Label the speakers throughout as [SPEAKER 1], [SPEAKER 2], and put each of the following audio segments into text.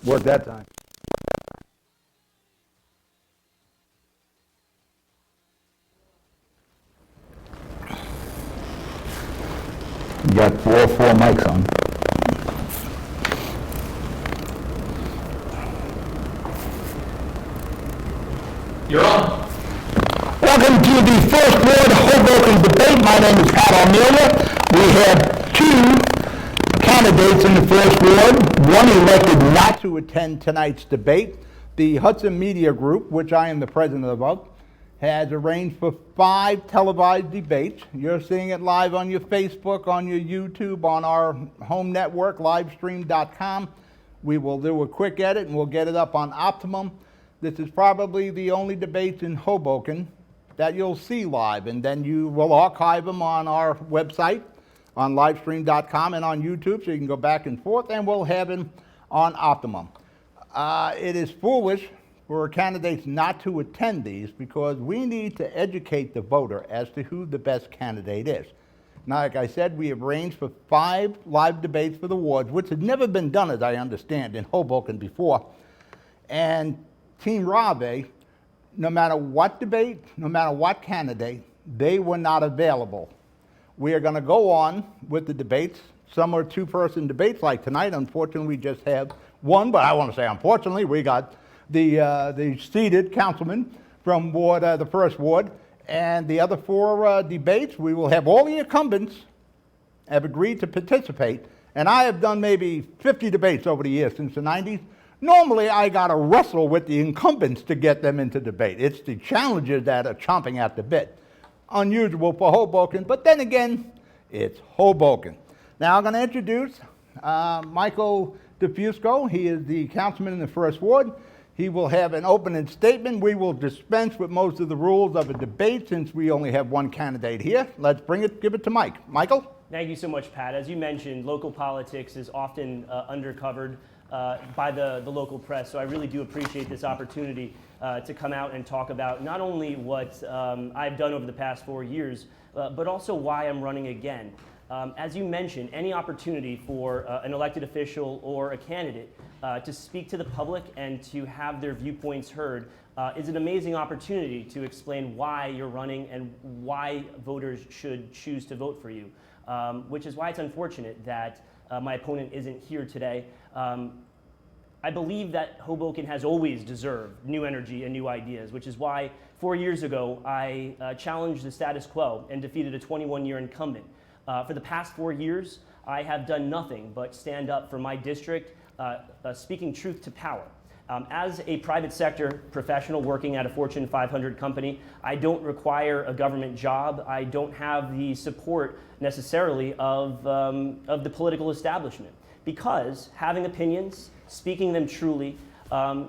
[SPEAKER 1] Worked that time. You got four mics on.
[SPEAKER 2] You're on.
[SPEAKER 1] Welcome to the First Ward Hoboken debate. My name is Pat O'Meara. We have two candidates in the First Ward. One elected not to attend tonight's debate. The Hudson Media Group, which I am the president of, has arranged for 5 televised debates. You're seeing it live on your Facebook, on your YouTube, on our home network, livestream.com. We will do a quick edit and we'll get it up on Optimum. This is probably the only debates in Hoboken that you'll see live, and then you will archive them on our website, on livestream.com, and on YouTube, so you can go back and forth, and we'll have them on Optimum. It is foolish for candidates not to attend these because we need to educate the voter as to who the best candidate is. Now, like I said, we have arranged for 5 live debates for the wards, which had never been done, as I understand, in Hoboken before. And Team Rave, no matter what debate, no matter what candidate, they were not available. We are going to go on with the debates. Some are 2-person debates like tonight. Unfortunately, we just have one, but I want to say unfortunately, we got the seated councilman from ward, the First Ward, and the other 4 debates. We will have all the incumbents have agreed to participate, and I have done maybe 50 debates over the years since the 90s. Normally, I got to wrestle with the incumbents to get them into debate. It's the challengers that are chomping at the bit. Unusual for Hoboken, but then again, it's Hoboken. Now I'm going to introduce Michael DeFusco. He is the councilman in the First Ward. He will have an opening statement. We will dispense with most of the rules of a debate since we only have one candidate here. Let's give it to Mike. Michael?
[SPEAKER 3] Thank you so much, Pat. As you mentioned, local politics is often undercovered by the local press, so I really do appreciate this opportunity to come out and talk about not only what I've done over the past 4 years, but also why I'm running again. As you mentioned, any opportunity for an elected official or a candidate to speak to the public and to have their viewpoints heard is an amazing opportunity to explain why you're running and why voters should choose to vote for you, which is why it's unfortunate that my opponent isn't here today. I believe that Hoboken has always deserved new energy and new ideas, which is why 4 years ago I challenged the status quo and defeated a 21-year incumbent. For the past 4 years, I have done nothing but stand up for my district, speaking truth to power. As a private sector professional working at a Fortune 500 company, I don't require a government job. I don't have the support necessarily of the political establishment, because having opinions, speaking them truly,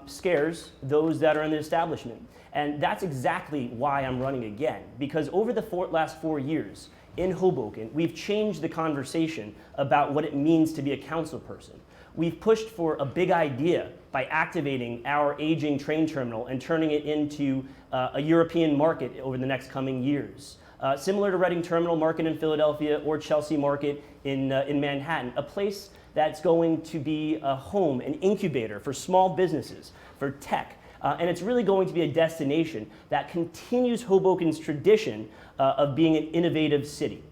[SPEAKER 3] scares those that are in the establishment. And that's exactly why I'm running again, because over the last 4 years in Hoboken, we've changed the conversation about what it means to be a council person. We've pushed for a big idea by activating our aging train terminal and turning it into a European market over the next coming years. Similar to Reading Terminal Market in Philadelphia or Chelsea Market in Manhattan, a place that's going to be a home, an incubator for small businesses, for tech. And it's really going to be a destination that continues Hoboken's tradition of being an innovative city.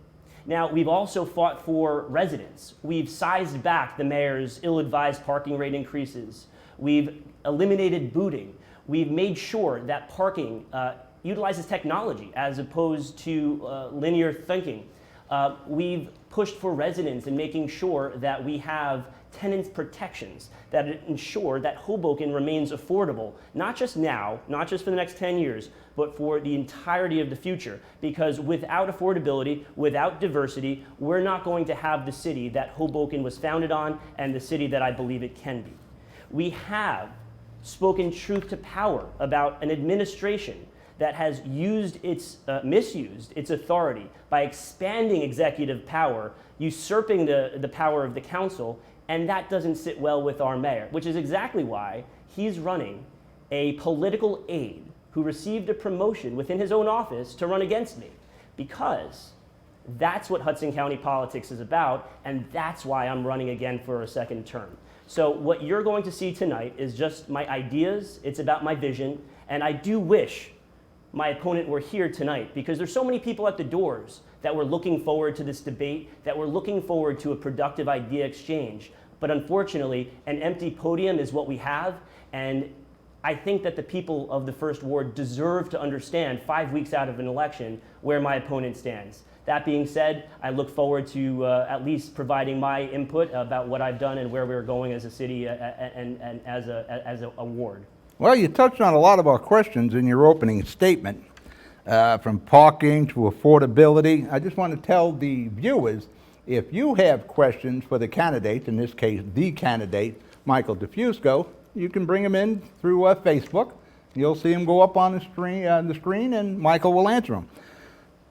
[SPEAKER 3] Now, we've also fought for residents. We've sized back the mayor's ill-advised parking rate increases. We've eliminated booting. We've made sure that parking utilizes technology as opposed to linear thinking. We've pushed for residents and making sure that we have tenants protections that ensure that Hoboken remains affordable, not just now, not just for the next 10 years, but for the entirety of the future. Because without affordability, without diversity, we're not going to have the city that Hoboken was founded on and the city that I believe it can be. We have spoken truth to power about an administration that has misused its authority by expanding executive power, usurping the power of the council, and that doesn't sit well with our mayor, which is exactly why he's running a political aide who received a promotion within his own office to run against me, because That's what Hudson County politics is about, and that's why I'm running again for a second term. So what you're going to see tonight is just my ideas, it's about my vision, and I do wish my opponent were here tonight, because there's so many people at the doors that were looking forward to this debate, that were looking forward to a productive idea exchange. But unfortunately, an empty podium is what we have, and I think that the people of the First Ward deserve to understand 5 weeks out of an election where my opponent stands. That being said, I look forward to at least providing my input about what I've done and where we're going as a city and as a ward.
[SPEAKER 1] Well, you touched on a lot of our questions in your opening statement, from parking to affordability. I just want to tell the viewers, if you have questions for the candidates, in this case, the candidate, Michael DeFusco, you can bring them in through Facebook. You'll see them go up on the screen, and Michael will answer them.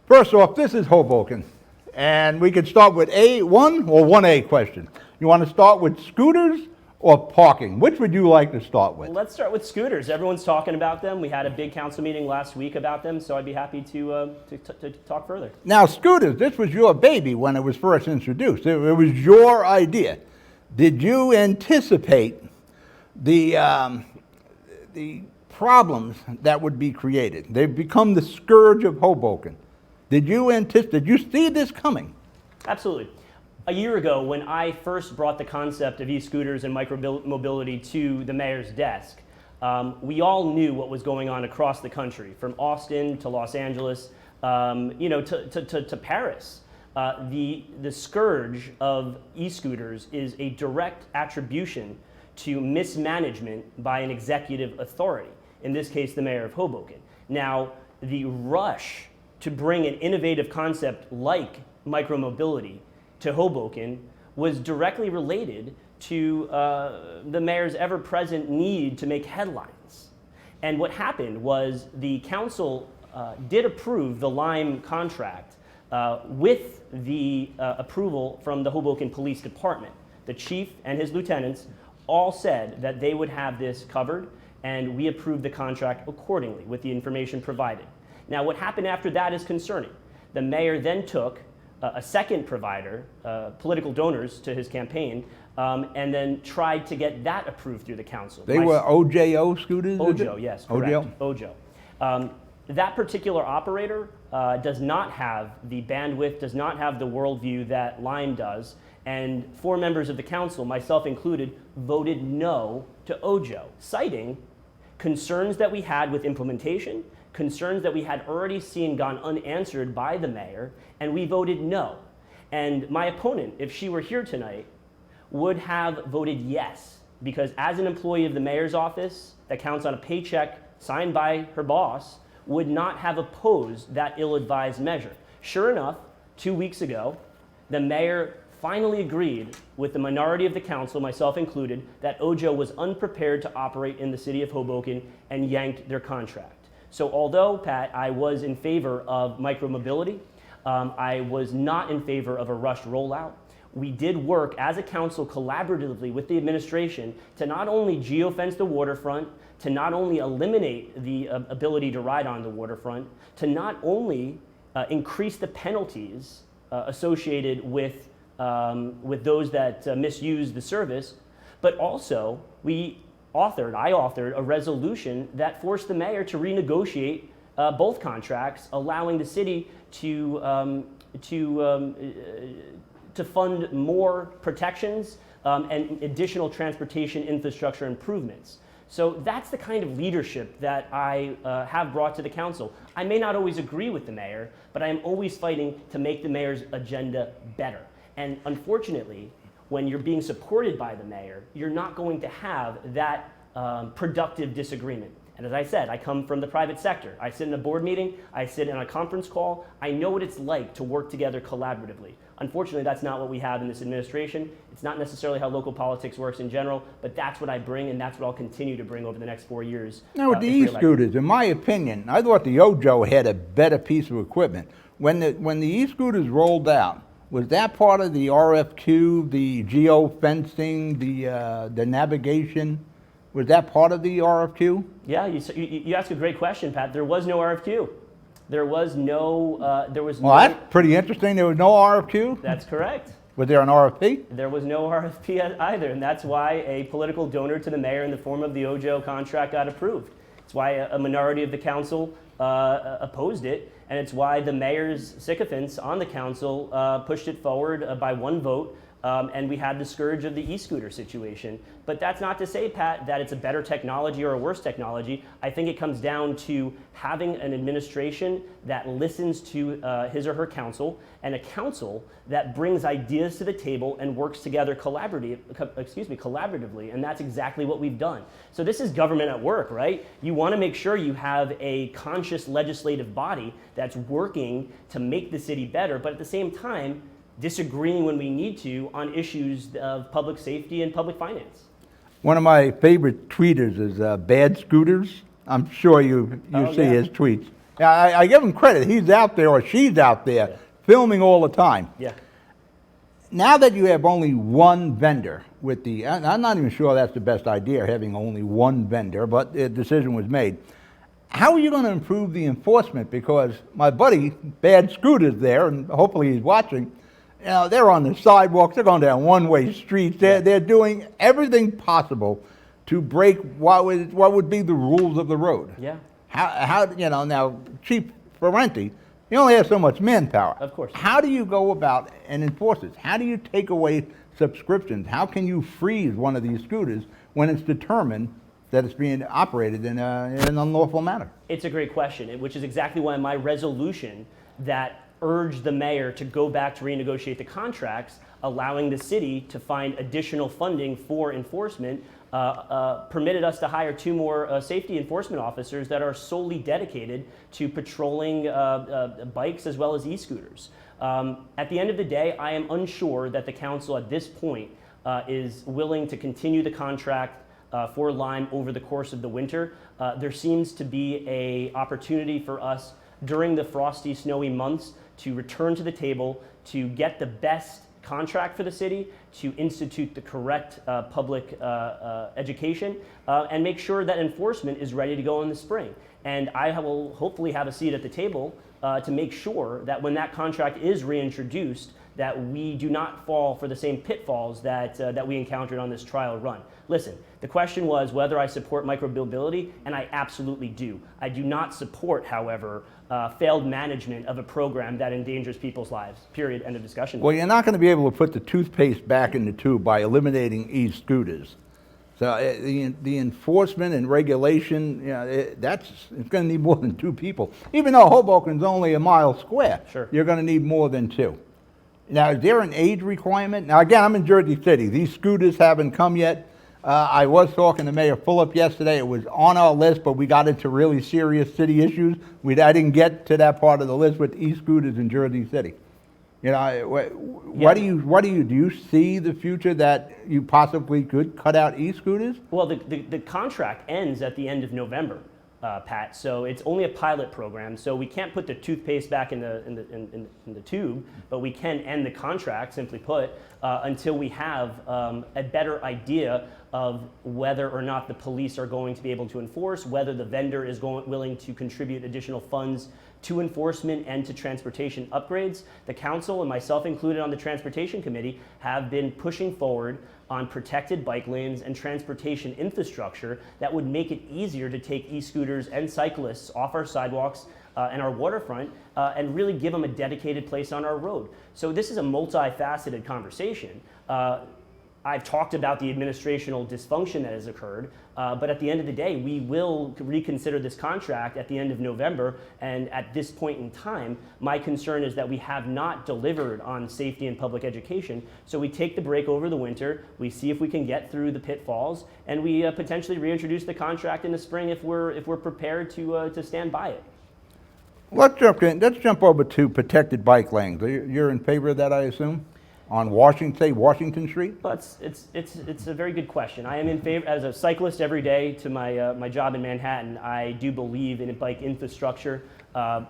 [SPEAKER 1] First off, this is Hoboken, and we could start with A1 or 1A question. You want to start with scooters or parking? Which would you like to start with?
[SPEAKER 3] Well, let's start with scooters. Everyone's talking about them. We had a big council meeting last week about them, so I'd be happy to talk further.
[SPEAKER 1] Now, scooters, this was your baby when it was first introduced. It was your idea. Did you anticipate the problems that would be created? They've become the scourge of Hoboken. Did you see this coming?
[SPEAKER 3] Absolutely. A year ago, when I first brought the concept of e-scooters and micromobility to the mayor's desk, we all knew what was going on across the country, from Austin to Los Angeles, to Paris. The scourge of e-scooters is a direct attribution to mismanagement by an executive authority, in this case, the mayor of Hoboken. Now, the rush to bring an innovative concept like micromobility to Hoboken was directly related to the mayor's ever-present need to make headlines. And what happened was the council did approve the Lime contract with the approval from the Hoboken Police Department. The chief and his lieutenants all said that they would have this covered, and we approved the contract accordingly with the information provided. Now, what happened after that is concerning. The mayor then took a second provider, political donors to his campaign, and then tried to get that approved through the council.
[SPEAKER 1] They were OJO scooters?
[SPEAKER 3] OJO, yes, correct.
[SPEAKER 1] OJO.
[SPEAKER 3] That particular operator does not have the bandwidth, does not have the worldview that Lime does, and 4 members of the council, myself included, voted no to OJO, citing concerns that we had with implementation, concerns that we had already seen gone unanswered by the mayor, and we voted no. And my opponent, if she were here tonight, would have voted yes, because as an employee of the mayor's office that counts on a paycheck signed by her boss, would not have opposed that ill-advised measure. Sure enough, 2 weeks ago, the mayor finally agreed with the minority of the council, myself included, that OJO was unprepared to operate in the city of Hoboken and yanked their contract. So although, Pat, I was in favor of micromobility, I was not in favor of a rushed rollout. We did work as a council collaboratively with the administration to not only geofence the waterfront, to not only eliminate the ability to ride on the waterfront, to not only increase the penalties associated with those that misuse the service, but also I authored a resolution that forced the mayor to renegotiate both contracts, allowing the city to fund more protections and additional transportation infrastructure improvements. So that's the kind of leadership that I have brought to the council. I may not always agree with the mayor, but I am always fighting to make the mayor's agenda better. And unfortunately, when you're being supported by the mayor, you're not going to have that productive disagreement. And as I said, I come from the private sector. I sit in a board meeting, I sit in a conference call. I know what it's like to work together collaboratively. Unfortunately, that's not what we have in this administration. It's not necessarily how local politics works in general, but that's what I bring, and that's what I'll continue to bring over the next 4 years.
[SPEAKER 1] Now, with the e-scooters, in my opinion, I thought the OJO had a better piece of equipment. When the e-scooters rolled out, was that part of the RFQ, the geo-fencing, the navigation? Was that part of the RFQ?
[SPEAKER 3] Yeah, you ask a great question, Pat. There was no RFQ. There was no,
[SPEAKER 1] Well, that's pretty interesting. There was no RFQ?
[SPEAKER 3] That's correct.
[SPEAKER 1] Was there an RFP?
[SPEAKER 3] There was no RFP either, and that's why a political donor to the mayor in the form of the Ojo contract got approved. It's why a minority of the council opposed it, and it's why the mayor's sycophants on the council pushed it forward by one vote, and we had the scourge of the e-scooter situation. But that's not to say, Pat, that it's a better technology or a worse technology. I think it comes down to having an administration that listens to his or her council, and a council that brings ideas to the table and works together collaboratively, and that's exactly what we've done. So this is government at work, right? You want to make sure you have a conscious legislative body that's working to make the city better, but at the same time, disagreeing when we need to on issues of public safety and public finance.
[SPEAKER 1] One of my favorite tweeters is Bad Scooters. I'm sure you see his tweets. Yeah, I give him credit. He's out there, or she's out there, filming all the time.
[SPEAKER 3] Yeah.
[SPEAKER 1] Now that you have only one vendor with the, I'm not even sure that's the best idea, having only one vendor, but the decision was made. How are you going to improve the enforcement? Because my buddy, Bad Scooters there, and hopefully he's watching, you know, they're on the sidewalks, they're going down one-way streets, they're doing everything possible to break what would be the rules of the road.
[SPEAKER 3] Yeah.
[SPEAKER 1] How you know, now Chief Ferrenti, he only has so much manpower.
[SPEAKER 3] Of course.
[SPEAKER 1] How do you go about and enforce this? How do you take away subscriptions? How can you freeze one of these scooters when it's determined that it's being operated in an unlawful manner?
[SPEAKER 3] It's a great question, which is exactly why my resolution that urged the mayor to go back to renegotiate the contracts, allowing the city to find additional funding for enforcement, permitted us to hire 2 more safety enforcement officers that are solely dedicated to patrolling bikes as well as e-scooters. At the end of the day, I am unsure that the council at this point is willing to continue the contract for Lime over the course of the winter. There seems to be an opportunity for us during the frosty, snowy months to return to the table, to get the best contract for the city, to institute the correct public education, and make sure that enforcement is ready to go in the spring. And I will hopefully have a seat at the table to make sure that when that contract is reintroduced, that we do not fall for the same pitfalls that we encountered on this trial run. Listen, the question was whether I support micromobility, and I absolutely do. I do not support, however, failed management of a program that endangers people's lives. Period. End of discussion.
[SPEAKER 1] Well, you're not going to be able to put the toothpaste back in the tube by eliminating e-scooters. So the enforcement and regulation, you know, it's going to need more than 2 people. Even though Hoboken's only a mile square,
[SPEAKER 3] Sure.
[SPEAKER 1] You're going to need more than 2. Now, is there an age requirement? Now, again, I'm in Jersey City. These scooters haven't come yet. I was talking to Mayor Fulop yesterday. It was on our list, but we got into really serious city issues. I didn't get to that part of the list with e-scooters in Jersey City. You know, what do you see the future that you possibly could cut out e-scooters?
[SPEAKER 3] Well, the contract ends at the end of November, Pat. So it's only a pilot program. So we can't put the toothpaste back in the tube, but we can end the contract, simply put, until we have a better idea of whether or not the police are going to be able to enforce, whether the vendor is willing to contribute additional funds to enforcement and to transportation upgrades. The council, and myself included on the transportation committee, have been pushing forward on protected bike lanes and transportation infrastructure that would make it easier to take e-scooters and cyclists off our sidewalks and our waterfront and really give them a dedicated place on our road. So this is a multifaceted conversation. I've talked about the administrational dysfunction that has occurred, but at the end of the day, we will reconsider this contract at the end of November, and at this point in time, my concern is that we have not delivered on safety and public education, so we take the break over the winter, we see if we can get through the pitfalls, and we potentially reintroduce the contract in the spring if we're prepared to stand by it.
[SPEAKER 1] Let's jump over to protected bike lanes. You're in favor of that, I assume? On Washington Street?
[SPEAKER 3] Well, it's a very good question. I am in favor, as a cyclist every day to my job in Manhattan, I do believe in bike infrastructure.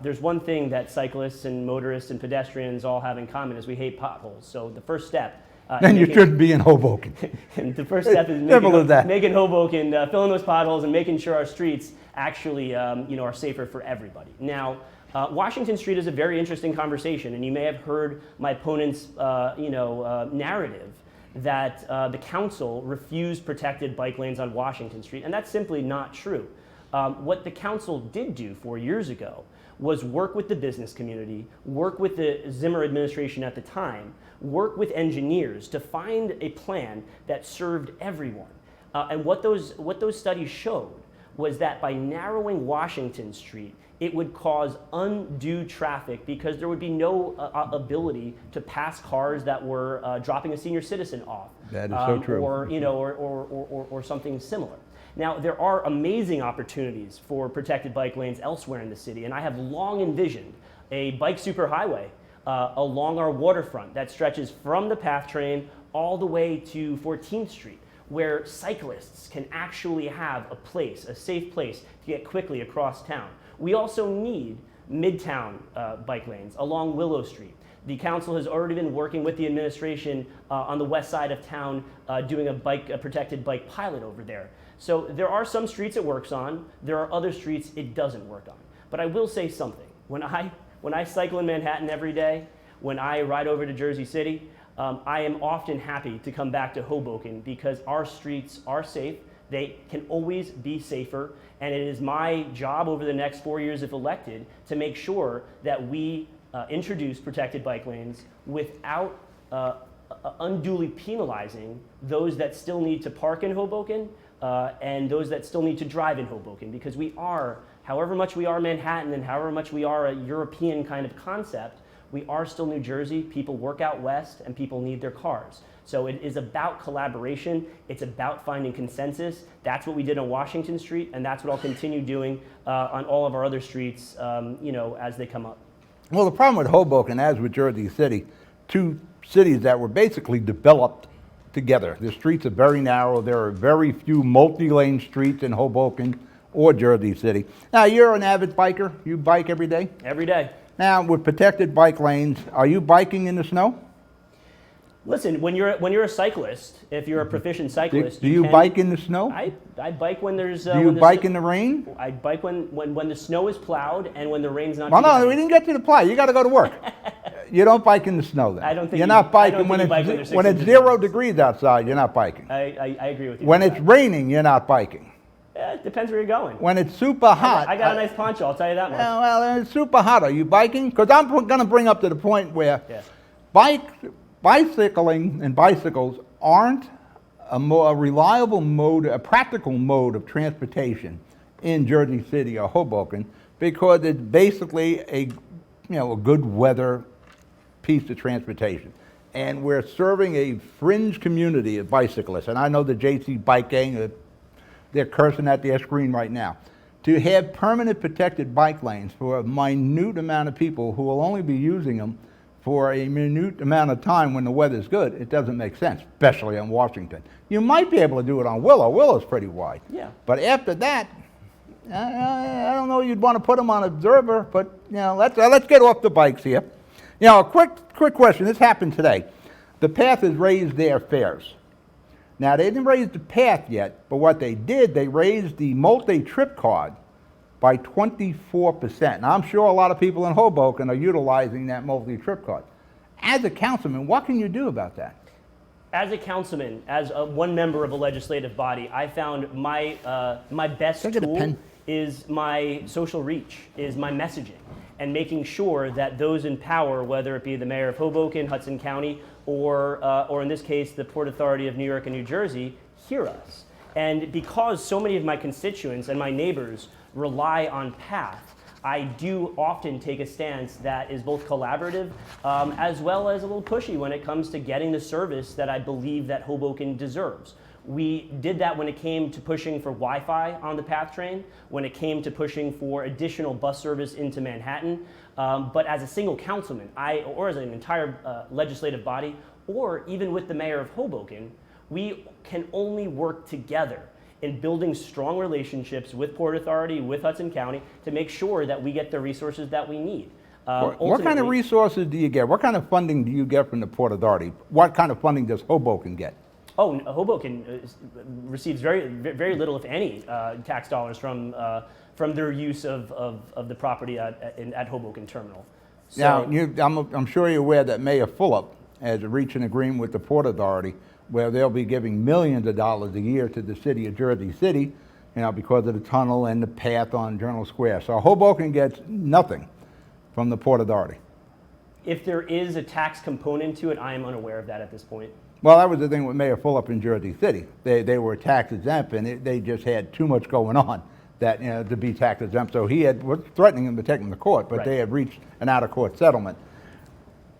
[SPEAKER 3] There's one thing that cyclists and motorists and pedestrians all have in common is we hate potholes. So the first step.
[SPEAKER 1] Then you shouldn't be in Hoboken.
[SPEAKER 3] The first step is making Hoboken, filling those potholes and making sure our streets actually are safer for everybody. Now, Washington Street is a very interesting conversation, and you may have heard my opponent's narrative that the council refused protected bike lanes on Washington Street, and that's simply not true. What the council did do 4 years ago was work with the business community, work with the Zimmer administration at the time, work with engineers to find a plan that served everyone. And what those studies showed was that by narrowing Washington Street, it would cause undue traffic because there would be no ability to pass cars that were dropping a senior citizen off.
[SPEAKER 1] That is so true.
[SPEAKER 3] Or something similar. Now, there are amazing opportunities for protected bike lanes elsewhere in the city, and I have long envisioned a bike superhighway along our waterfront that stretches from the PATH train all the way to 14th Street, where cyclists can actually have a place, a safe place to get quickly across town. We also need midtown bike lanes along Willow Street. The council has already been working with the administration on the west side of town doing a protected bike pilot over there. So there are some streets it works on, there are other streets it doesn't work on. But I will say something, when I cycle in Manhattan every day, when I ride over to Jersey City, I am often happy to come back to Hoboken because our streets are safe. They can always be safer, and it is my job over the next 4 years if elected to make sure that we introduce protected bike lanes without unduly penalizing those that still need to park in Hoboken and those that still need to drive in Hoboken, because we are, however much we are Manhattan and however much we are a European kind of concept, we are still New Jersey. People work out west and people need their cars. So it is about collaboration. It's about finding consensus. That's what we did on Washington Street, and that's what I'll continue doing on all of our other streets, as they come up.
[SPEAKER 1] Well, the problem with Hoboken, as with Jersey City, two cities that were basically developed together. The streets are very narrow. There are very few multi-lane streets in Hoboken or Jersey City. Now, you're an avid biker. You bike every day?
[SPEAKER 3] Every day.
[SPEAKER 1] Now, with protected bike lanes, are you biking in the snow?
[SPEAKER 3] Listen, when you're a cyclist, if you're a proficient cyclist,
[SPEAKER 1] do you bike in the snow?
[SPEAKER 3] I bike when there's.
[SPEAKER 1] Do you bike in the rain?
[SPEAKER 3] I bike when the snow is plowed and when the rain's not.
[SPEAKER 1] Well, no, we didn't get to the plow. You got to go to work. You don't bike in the snow then.
[SPEAKER 3] I don't think
[SPEAKER 1] you're not biking
[SPEAKER 3] when
[SPEAKER 1] it's 0 degrees outside. You're not biking.
[SPEAKER 3] I agree with you.
[SPEAKER 1] When it's raining, you're not biking.
[SPEAKER 3] It depends where you're going.
[SPEAKER 1] When it's super hot.
[SPEAKER 3] I got a nice poncho, I'll tell you that much.
[SPEAKER 1] Well, it's super hot. Are you biking? Because I'm going to bring up to the point where bicycling and bicycles aren't a reliable mode, a practical mode of transportation in Jersey City or Hoboken, because it's basically a good weather piece of transportation. And we're serving a fringe community of bicyclists. And I know the JC Bike Gang, they're cursing at their screen right now. To have permanent protected bike lanes for a minute amount of people who will only be using them for a minute amount of time when the weather's good, it doesn't make sense, especially on Washington. You might be able to do it on Willow. Willow's pretty wide.
[SPEAKER 3] Yeah.
[SPEAKER 1] But after that, I don't know you'd want to put them on Observer, but let's get off the bikes here. A quick question. This happened today. The PATH has raised their fares. Now, they didn't raise the PATH yet, but what they did, they raised the multi-trip card by 24%. And I'm sure a lot of people in Hoboken are utilizing that multi-trip card. As a councilman, what can you do about that?
[SPEAKER 3] As a councilman, as one member of a legislative body, I found my best tool is my social reach, is my messaging, and making sure that those in power, whether it be the mayor of Hoboken, Hudson County, or in this case, the Port Authority of New York and New Jersey, hear us. And because so many of my constituents and my neighbors rely on PATH, I do often take a stance that is both collaborative as well as a little pushy when it comes to getting the service that I believe that Hoboken deserves. We did that when it came to pushing for Wi-Fi on the PATH train, when it came to pushing for additional bus service into Manhattan. But as a single councilman, or as an entire legislative body, or even with the mayor of Hoboken, we can only work together in building strong relationships with Port Authority, with Hudson County, to make sure that we get the resources that we need.
[SPEAKER 1] What kind of resources do you get? What kind of funding do you get from the Port Authority? What kind of funding does Hoboken get?
[SPEAKER 3] Oh, Hoboken receives very little, if any, tax dollars from their use of the property at Hoboken Terminal. So,
[SPEAKER 1] Now, I'm sure you're aware that Mayor Fulop has reached an agreement with the Port Authority where they'll be giving millions of dollars a year to the city of Jersey City, because of the tunnel and the path on Journal Square. So Hoboken gets nothing from the Port Authority.
[SPEAKER 3] if there is a tax component to it, I am unaware of that at this point.
[SPEAKER 1] Well, that was the thing with Mayor Fulop in Jersey City. They were tax exempt, and they just had too much going on that to be tax exempt. So he was threatening them to take them to court, but
[SPEAKER 3] Right.
[SPEAKER 1] they had reached an out-of-court settlement.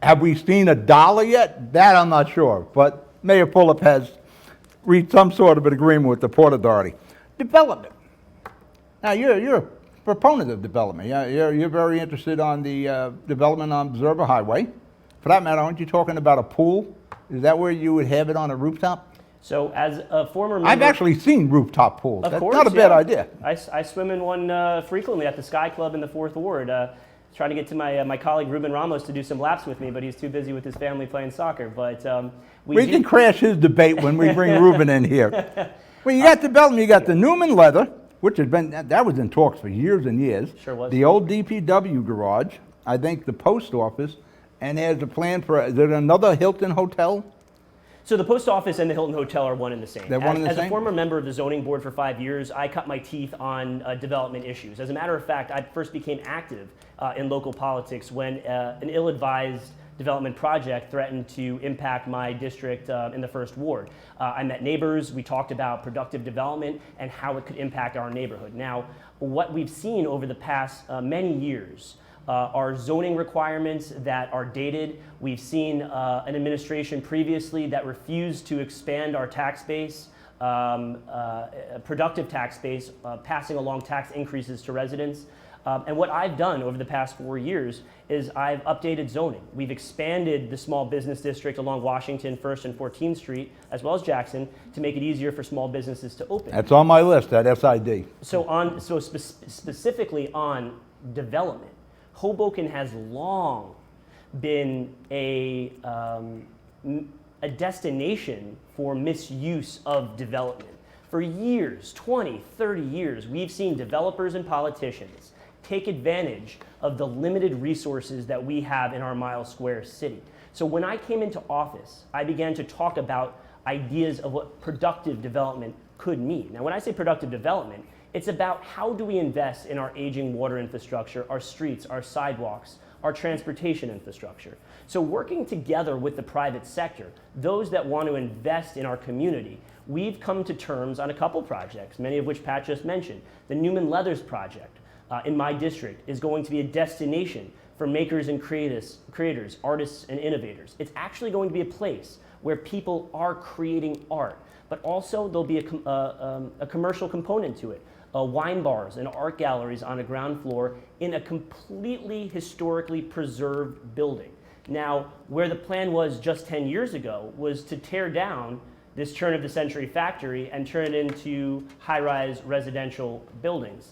[SPEAKER 1] Have we seen a dollar yet? That I'm not sure. But Mayor Fulop has reached some sort of an agreement with the Port Authority. Development. Now, you're a proponent of development. You're very interested on the development on Observer Highway. For that matter, aren't you talking about a pool? Is that where you would have it on a rooftop?
[SPEAKER 3] So as a former member...
[SPEAKER 1] I've actually seen rooftop pools.
[SPEAKER 3] Of
[SPEAKER 1] That's
[SPEAKER 3] course,
[SPEAKER 1] not a bad
[SPEAKER 3] yeah.
[SPEAKER 1] idea.
[SPEAKER 3] I swim in one frequently at the Sky Club in the 4th Ward. Trying to get to my colleague Ruben Ramos to do some laps with me, but he's too busy with his family playing soccer. But
[SPEAKER 1] We can crash his debate when we bring Ruben in here. Well, you got development. You got the Newman Leather, which has been, that was in talks for years and years.
[SPEAKER 3] Sure was.
[SPEAKER 1] The old DPW garage, I think the post office, and there's a plan for, is there another Hilton Hotel?
[SPEAKER 3] So the post office and the Hilton Hotel are one and the same.
[SPEAKER 1] They're one and the
[SPEAKER 3] As a
[SPEAKER 1] same?
[SPEAKER 3] former member of the zoning board for 5 years, I cut my teeth on development issues. As a matter of fact, I first became active in local politics when an ill-advised development project threatened to impact my district in the 1st Ward. I met neighbors, we talked about productive development and how it could impact our neighborhood. Now, what we've seen over the past many years are zoning requirements that are dated. We've seen an administration previously that refused to expand our tax base, productive tax base, passing along tax increases to residents. And what I've done over the past 4 years is I've updated zoning. We've expanded the small business district along Washington, 1st and 14th Street, as well as Jackson, to make it easier for small businesses to open.
[SPEAKER 1] That's on my list, that SID.
[SPEAKER 3] So specifically on development, Hoboken has long been a destination for misuse of development. For years, 20, 30 years, we've seen developers and politicians take advantage of the limited resources that we have in our mile square city. So when I came into office, I began to talk about ideas of what productive development could mean. Now, when I say productive development, it's about how do we invest in our aging water infrastructure, our streets, our sidewalks, our transportation infrastructure. So working together with the private sector, those that want to invest in our community, we've come to terms on a couple projects, many of which Pat just mentioned. The Newman Leathers project in my district is going to be a destination for makers and creators, artists and innovators. It's actually going to be a place where people are creating art, but also there'll be a commercial component to it. Wine bars and art galleries on a ground floor in a completely historically preserved building. Now, where the plan was just 10 years ago was to tear down this turn of the century factory and turn it into high-rise residential buildings.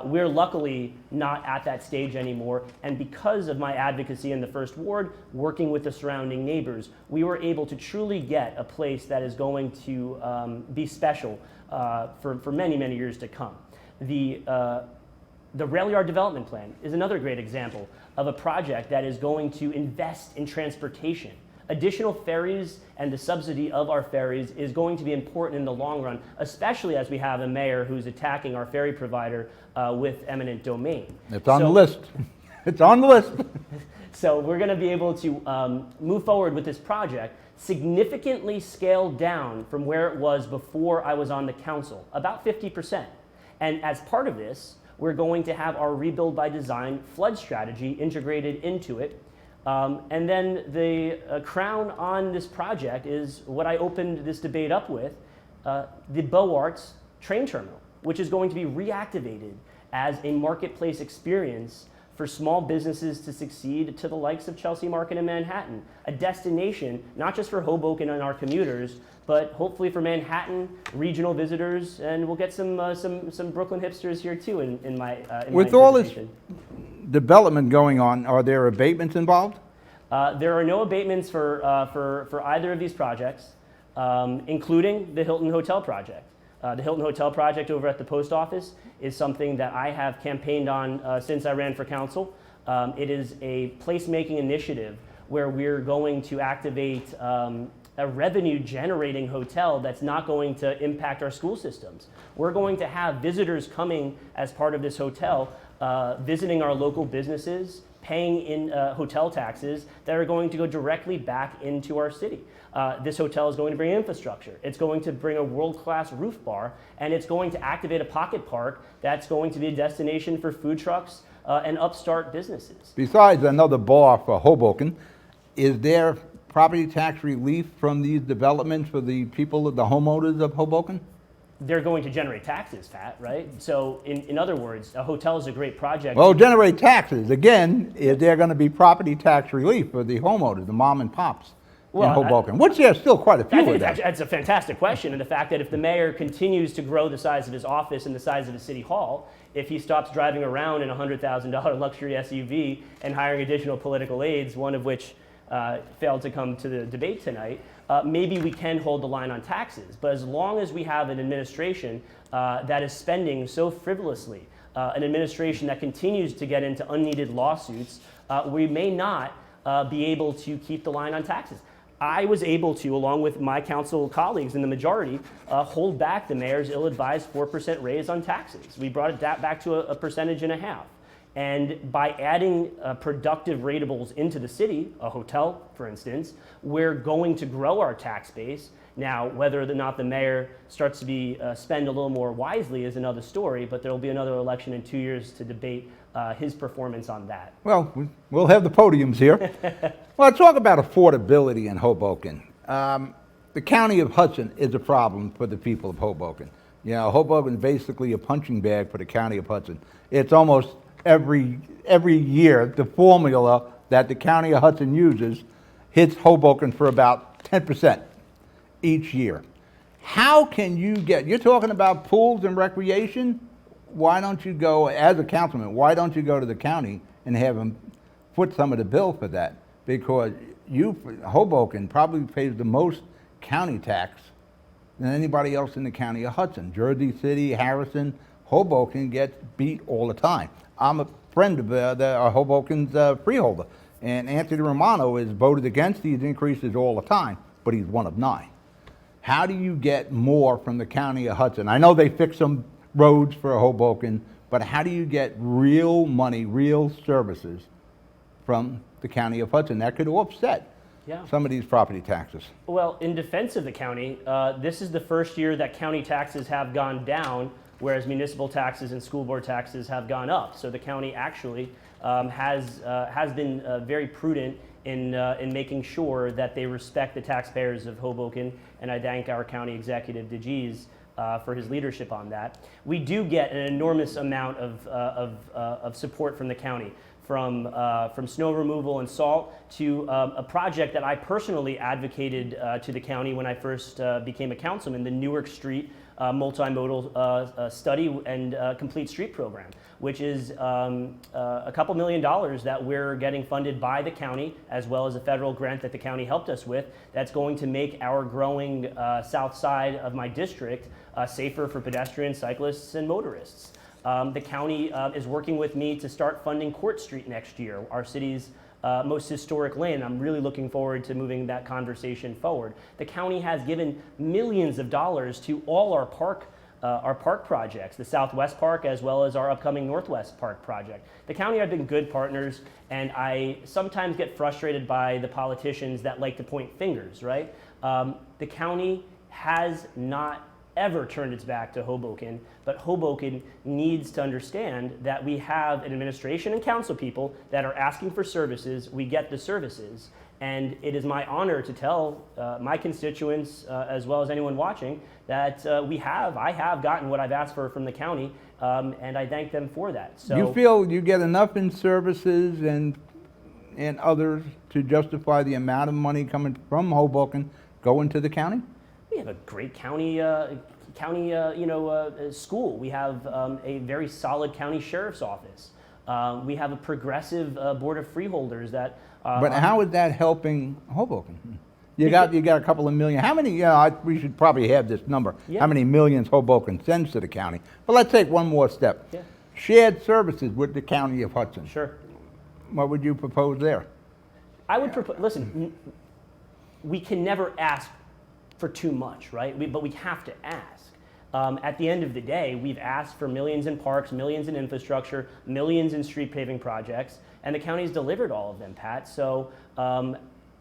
[SPEAKER 3] We're luckily not at that stage anymore, and because of my advocacy in the 1st Ward, working with the surrounding neighbors, we were able to truly get a place that is going to be special for many, many years to come. The rail yard development plan is another great example of a project that is going to invest in transportation. Additional ferries and the subsidy of our ferries is going to be important in the long run, especially as we have a mayor who's attacking our ferry provider with eminent domain.
[SPEAKER 1] It's on the list. It's on the list.
[SPEAKER 3] So we're going to be able to move forward with this project, significantly scaled down from where it was before I was on the council, about 50%. And as part of this, we're going to have our Rebuild by Design flood strategy integrated into it. And then the crown on this project is what I opened this debate up with, the Beaux Arts train terminal, which is going to be reactivated as a marketplace experience for small businesses to succeed to the likes of Chelsea Market and Manhattan, a destination not just for Hoboken and our commuters, but hopefully for Manhattan regional visitors, and we'll get some Brooklyn hipsters here too in my
[SPEAKER 1] With all this development going on, are there abatements involved?
[SPEAKER 3] There are no abatements for either of these projects. including the Hilton Hotel project. The Hilton Hotel project over at the post office is something that I have campaigned on since I ran for council. It is a placemaking initiative where we're going to activate a revenue generating hotel that's not going to impact our school systems. We're going to have visitors coming as part of this hotel, visiting our local businesses, paying in hotel taxes that are going to go directly back into our city. This hotel is going to bring infrastructure. It's going to bring a world-class roof bar, and it's going to activate a pocket park that's going to be a destination for food trucks and upstart businesses.
[SPEAKER 1] Besides another bar for Hoboken, is there property tax relief from these developments for the people, the homeowners of Hoboken?
[SPEAKER 3] They're going to generate taxes, Pat, right? So in other words, a hotel is a great project.
[SPEAKER 1] Well, generate taxes. Again, is there going to be property tax relief for the homeowners, the mom and pops in Hoboken? Which there's still quite a few of them.
[SPEAKER 3] That's a fantastic question, and the fact that if the mayor continues to grow the size of his office and the size of the city hall, if he stops driving around in a $100,000 luxury SUV and hiring additional political aides, one of which failed to come to the debate tonight, maybe we can hold the line on taxes. But as long as we have an administration that is spending so frivolously, an administration that continues to get into unneeded lawsuits, we may not be able to keep the line on taxes. I was able to, along with my council colleagues in the majority, hold back the mayor's ill-advised 4% raise on taxes. We brought it back to a 1.5%. And by adding productive rateables into the city, a hotel, for instance, we're going to grow our tax base. Now, whether or not the mayor starts to spend a little more wisely is another story, but there will be another election in 2 years to debate his performance on that.
[SPEAKER 1] Well, we'll have the podiums here. Well, talk about affordability in Hoboken. The county of Hudson is a problem for the people of Hoboken. You know, Hoboken is basically a punching bag for the county of Hudson. It's almost every year the formula that the county of Hudson uses hits Hoboken for about 10% each year. How can you you're talking about pools and recreation? Why don't you go, as a councilman, why don't you go to the county and have them foot some of the bill for that? Because Hoboken probably pays the most county tax than anybody else in the county of Hudson. Jersey City, Harrison, Hoboken gets beat all the time. I'm a friend of Hoboken's freeholder, and Anthony Romano has voted against these increases all the time, but he's one of 9. How do you get more from the county of Hudson? I know they fixed some roads for Hoboken, but how do you get real money, real services from the county of Hudson that could offset some of these property taxes?
[SPEAKER 3] Well, in defense of the county, this is the first year that county taxes have gone down, whereas municipal taxes and school board taxes have gone up. So the county actually has been very prudent in making sure that they respect the taxpayers of Hoboken, and I thank our county executive, DeGees, for his leadership on that. We do get an enormous amount of support from the county, from snow removal and salt to a project that I personally advocated to the county when I first became a councilman, the Newark Street multimodal study and complete street program, which is a couple $1 million that we're getting funded by the county, as well as a federal grant that the county helped us with, that's going to make our growing south side of my district safer for pedestrians, cyclists, and motorists. The county is working with me to start funding Court Street next year, our city's most historic lane. I'm really looking forward to moving that conversation forward. The county has given millions of dollars to all our park projects, the Southwest Park as well as our upcoming Northwest Park project. The county have been good partners, and I sometimes get frustrated by the politicians that like to point fingers, right? The county has not ever turned its back to Hoboken, but Hoboken needs to understand that we have an administration and council people that are asking for services. We get the services, and it is my honor to tell my constituents, as well as anyone watching, that I have gotten what I've asked for from the county, and I thank them for that. So,
[SPEAKER 1] you feel you get enough in services and others to justify the amount of money coming from Hoboken going to the county?
[SPEAKER 3] We have a great county school. We have a very solid county sheriff's office. We have a progressive board of freeholders that.
[SPEAKER 1] But how is that helping Hoboken? You got a couple of million. How many, we should probably have this number.
[SPEAKER 3] Yeah.
[SPEAKER 1] How many millions Hoboken sends to the county? But let's take one more step.
[SPEAKER 3] Yeah.
[SPEAKER 1] Shared services with the county of Hudson.
[SPEAKER 3] Sure.
[SPEAKER 1] What would you propose there?
[SPEAKER 3] I would propose, listen, we can never ask for too much, right? But we have to ask. At the end of the day, we've asked for millions in parks, millions in infrastructure, millions in street paving projects, and the county's delivered all of them, Pat. So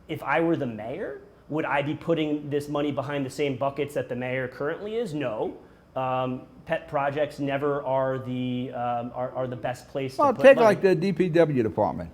[SPEAKER 3] if I were the mayor, would I be putting this money behind the same buckets that the mayor currently is? No. Pet projects never are the best place to put
[SPEAKER 1] Take
[SPEAKER 3] money.
[SPEAKER 1] like the DPW department.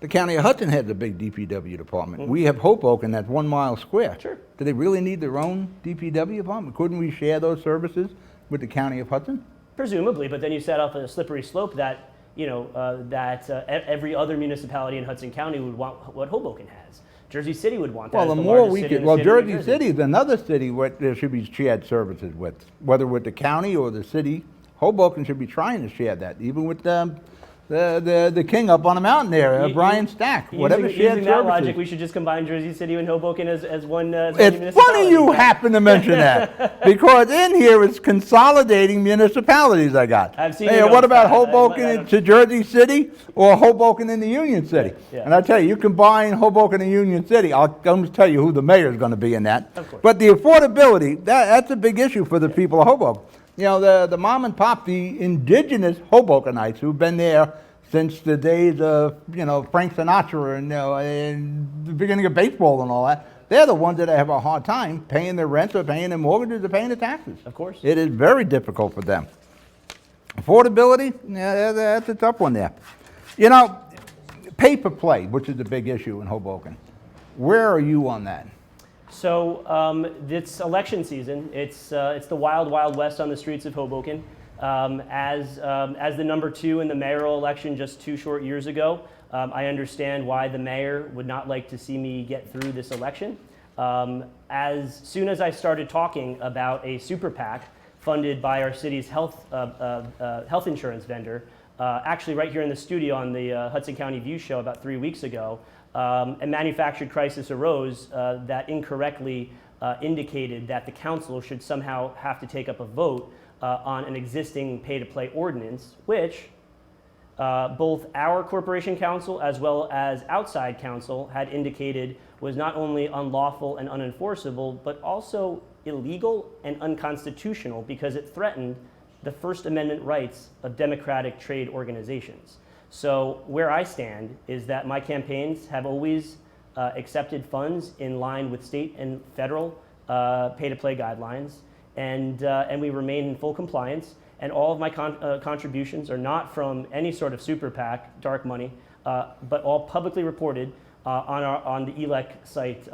[SPEAKER 1] The county of Hudson has a big DPW department. We have Hoboken that's 1 mile square.
[SPEAKER 3] Sure.
[SPEAKER 1] Do they really need their own DPW department? Couldn't we share those services with the county of Hudson?
[SPEAKER 3] Presumably, but then you set up a slippery slope that every other municipality in Hudson County would want what Hoboken has. Jersey City would want that.
[SPEAKER 1] Well,
[SPEAKER 3] as
[SPEAKER 1] the
[SPEAKER 3] the
[SPEAKER 1] more
[SPEAKER 3] largest
[SPEAKER 1] we
[SPEAKER 3] city in
[SPEAKER 1] could,
[SPEAKER 3] the
[SPEAKER 1] well,
[SPEAKER 3] state of New
[SPEAKER 1] Jersey
[SPEAKER 3] Jersey.
[SPEAKER 1] City is another city what there should be shared services with, whether with the county or the city. Hoboken should be trying to share that, even with the king up on the mountain there, Brian Stack. Whatever shared
[SPEAKER 3] using that
[SPEAKER 1] services.
[SPEAKER 3] logic, we should just combine Jersey City and Hoboken as one.
[SPEAKER 1] It's funny you happen to mention that, because in here it's consolidating municipalities I got.
[SPEAKER 3] I've seen
[SPEAKER 1] Hey,
[SPEAKER 3] your
[SPEAKER 1] what
[SPEAKER 3] notes,
[SPEAKER 1] about
[SPEAKER 3] Pat. I
[SPEAKER 1] Hoboken to Jersey City or Hoboken into Union City?
[SPEAKER 3] Yeah.
[SPEAKER 1] And I tell you combine Hoboken and Union City, I'll just tell you who the mayor is going to be in that.
[SPEAKER 3] Of course.
[SPEAKER 1] But the affordability, that's a big issue for the people of Hoboken. You know, the mom and pop, the indigenous Hobokenites who've been there since the days of, Frank Sinatra and the beginning of baseball and all that. They're the ones that have a hard time paying their rents or paying their mortgages or paying their taxes.
[SPEAKER 3] Of course.
[SPEAKER 1] It is very difficult for them. Affordability, that's a tough one there. Pay for play, which is a big issue in Hoboken. Where are you on that?
[SPEAKER 3] So it's election season. It's the wild, wild west on the streets of Hoboken. As the number 2 in the mayoral election just 2 short years ago, I understand why the mayor would not like to see me get through this election. As soon as I started talking about a super PAC funded by our city's health insurance vendor, actually right here in the studio on the Hudson County View show about 3 weeks ago, a manufactured crisis arose that incorrectly indicated that the council should somehow have to take up a vote on an existing pay-to-play ordinance, which both our corporation counsel as well as outside counsel had indicated was not only unlawful and unenforceable, but also illegal and unconstitutional because it threatened the First Amendment rights of democratic trade organizations. So where I stand is that my campaigns have always accepted funds in line with state and federal pay-to-play guidelines, and we remain in full compliance. And all of my contributions are not from any sort of super PAC, dark money, but all publicly reported on the ELEC site,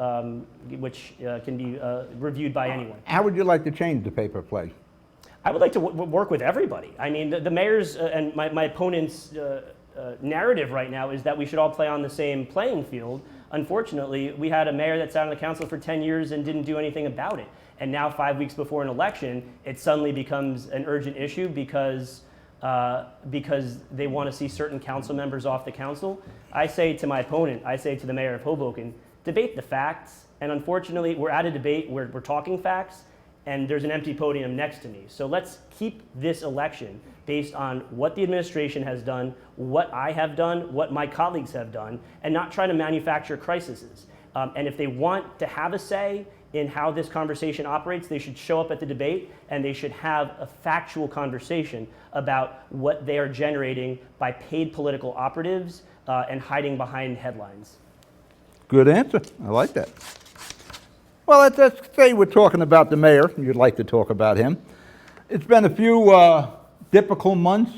[SPEAKER 3] which can be reviewed by anyone.
[SPEAKER 1] How would you like to change the pay-per-play?
[SPEAKER 3] I would like to work with everybody. I mean, the mayor's and my opponent's narrative right now is that we should all play on the same playing field. Unfortunately, we had a mayor that sat on the council for 10 years and didn't do anything about it. And now 5 weeks before an election, it suddenly becomes an urgent issue because they want to see certain council members off the council. I say to my opponent, I say to the mayor of Hoboken, debate the facts. And unfortunately, we're at a debate where we're talking facts, and there's an empty podium next to me. So let's keep this election based on what the administration has done, what I have done, what my colleagues have done, and not try to manufacture crises. And if they want to have a say in how this conversation operates, they should show up at the debate and they should have a factual conversation about what they are generating by paid political operatives and hiding behind headlines.
[SPEAKER 1] Good answer. I like that. Well, let's say we're talking about the mayor. You'd like to talk about him. It's been a few difficult months,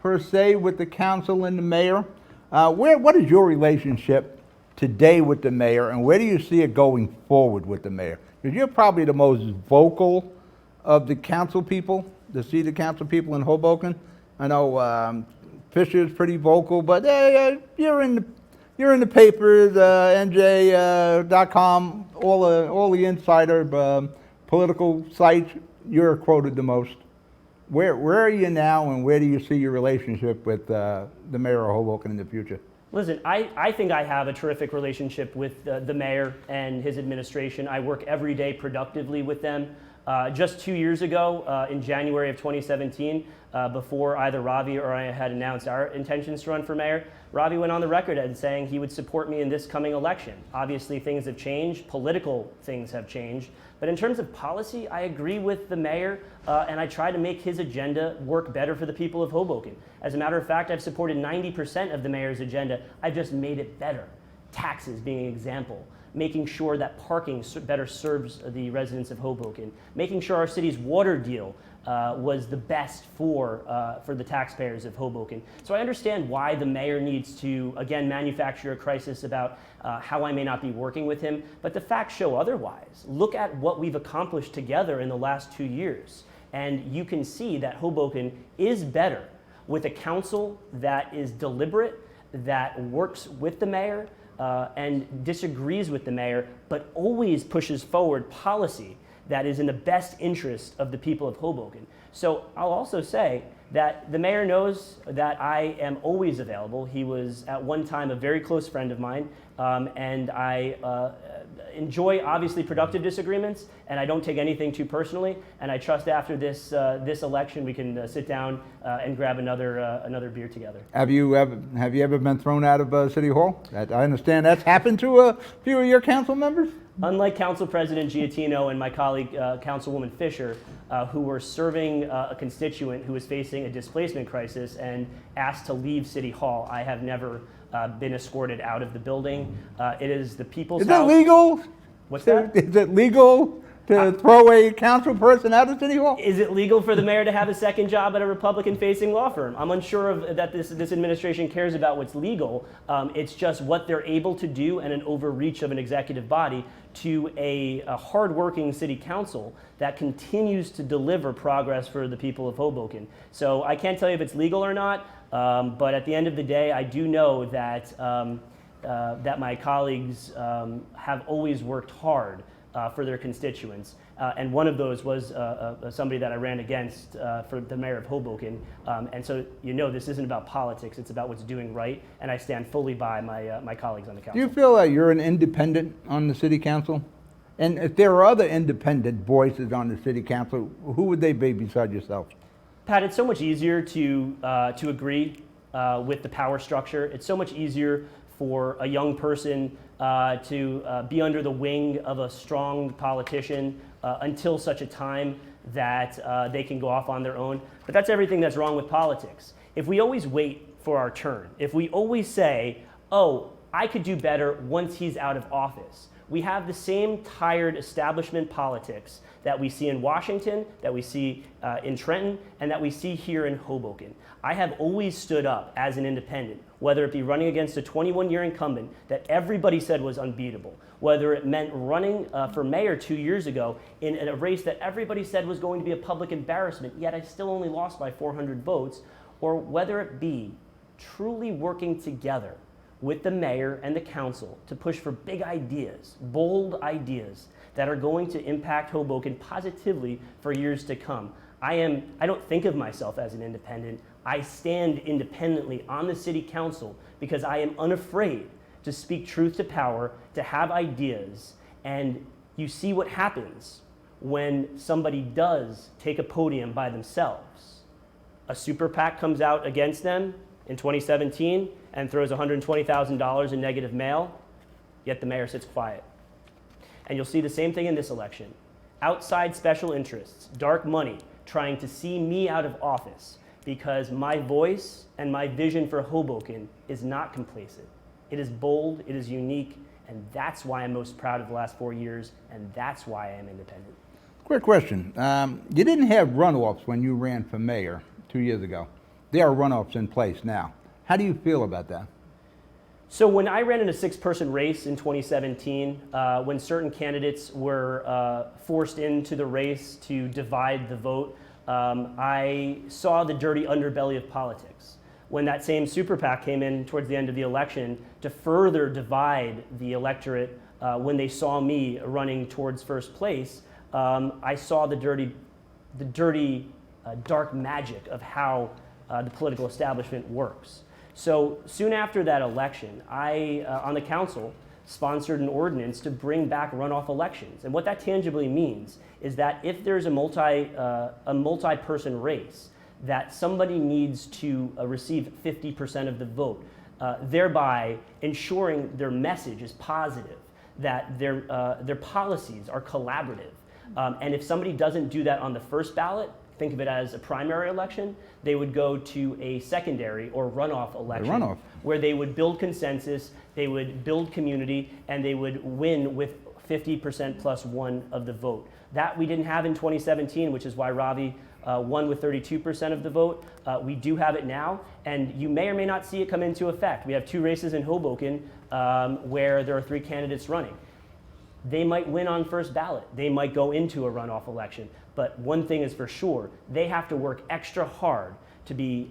[SPEAKER 1] per se, with the council and the mayor. What is your relationship today with the mayor, and where do you see it going forward with the mayor? Because you're probably the most vocal of the council people, the seated council people in Hoboken. I know Fisher's pretty vocal, but you're in the papers, NJ.com, all the insider political sites. You're quoted the most. Where are you now, and where do you see your relationship with the mayor of Hoboken in the future?
[SPEAKER 3] Listen, I think I have a terrific relationship with the mayor and his administration. I work every day productively with them. Just 2 years ago, in January of 2017, before either Ravi or I had announced our intentions to run for mayor, Ravi went on the record and saying he would support me in this coming election. Obviously, things have changed. Political things have changed. But in terms of policy, I agree with the mayor, and I try to make his agenda work better for the people of Hoboken. As a matter of fact, I've supported 90% of the mayor's agenda. I've just made it better. Taxes being an example. Making sure that parking better serves the residents of Hoboken. Making sure our city's water deal was the best for the taxpayers of Hoboken. So I understand why the mayor needs to, again, manufacture a crisis about how I may not be working with him, but the facts show otherwise. Look at what we've accomplished together in the last 2 years, and you can see that Hoboken is better with a council that is deliberate, that works with the mayor, and disagrees with the mayor, but always pushes forward policy that is in the best interest of the people of Hoboken. So I'll also say that the mayor knows that I am always available. He was at one time a very close friend of mine, and I enjoy obviously productive disagreements, and I don't take anything too personally. And I trust after this election we can sit down and grab another beer together.
[SPEAKER 1] Have you ever been thrown out of City Hall? I understand that's happened to a few of your council members.
[SPEAKER 3] Unlike Council President Giattino and my colleague Councilwoman Fisher, who were serving a constituent who was facing a displacement crisis and asked to leave City Hall, I have never been escorted out of the building. It is the people's house.
[SPEAKER 1] Is it legal?
[SPEAKER 3] What's that?
[SPEAKER 1] Is it legal to throw a council person out of City Hall?
[SPEAKER 3] Is it legal for the mayor to have a second job at a Republican-facing law firm? I'm unsure that this administration cares about what's legal. It's just what they're able to do and an overreach of an executive body to a hardworking city council that continues to deliver progress for the people of Hoboken. So I can't tell you if it's legal or not, but at the end of the day, I do know that that my colleagues have always worked hard for their constituents. And one of those was somebody that I ran against for the mayor of Hoboken. And so this isn't about politics, it's about what's doing right, and I stand fully by my colleagues on the council.
[SPEAKER 1] Do you feel that you're an independent on the city council? And if there are other independent voices on the city council, who would they be beside yourself?
[SPEAKER 3] Pat, it's so much easier to agree with the power structure. It's so much easier for a young person to be under the wing of a strong politician until such a time that they can go off on their own. But that's everything that's wrong with politics. If we always wait for our turn, if we always say, oh, I could do better once he's out of office, we have the same tired establishment politics that we see in Washington, that we see in Trenton, and that we see here in Hoboken. I have always stood up as an independent, whether it be running against a 21-year incumbent that everybody said was unbeatable, whether it meant running for mayor 2 years ago in a race that everybody said was going to be a public embarrassment, yet I still only lost by 400 votes, or whether it be truly working together with the mayor and the council to push for big ideas, bold ideas that are going to impact Hoboken positively for years to come. I don't think of myself as an independent. I stand independently on the city council because I am unafraid to speak truth to power, to have ideas, and you see what happens when somebody does take a podium by themselves. A super PAC comes out against them in 2017 and throws $120,000 in negative mail, yet the mayor sits quiet. And you'll see the same thing in this election. Outside special interests, dark money, trying to see me out of office because my voice and my vision for Hoboken is not complacent. It is bold, it is unique, and that's why I'm most proud of the last 4 years, and that's why I am independent.
[SPEAKER 1] Quick question. You didn't have runoffs when you ran for mayor 2 years ago. There are runoffs in place now. How do you feel about that?
[SPEAKER 3] So when I ran in a 6-person race in 2017, when certain candidates were forced into the race to divide the vote, I saw the dirty underbelly of politics. When that same super PAC came in towards the end of the election to further divide the electorate, when they saw me running towards first place, I saw the dirty, dark magic of how the political establishment works. So soon after that election, I, on the council, sponsored an ordinance to bring back runoff elections. And what that tangibly means is that if there's a multi-person race, that somebody needs to receive 50% of the vote, thereby ensuring their message is positive, that their policies are collaborative. And if somebody doesn't do that on the first ballot, think of it as a primary election, they would go to a secondary or runoff election where they would build consensus, they would build community, and they would win with 50% plus one of the vote. That we didn't have in 2017, which is why Ravi won with 32% of the vote. We do have it now, and you may or may not see it come into effect. We have 2 races in Hoboken where there are 3 candidates running. They might win on first ballot. They might go into a runoff election. But one thing is for sure, they have to work extra hard to be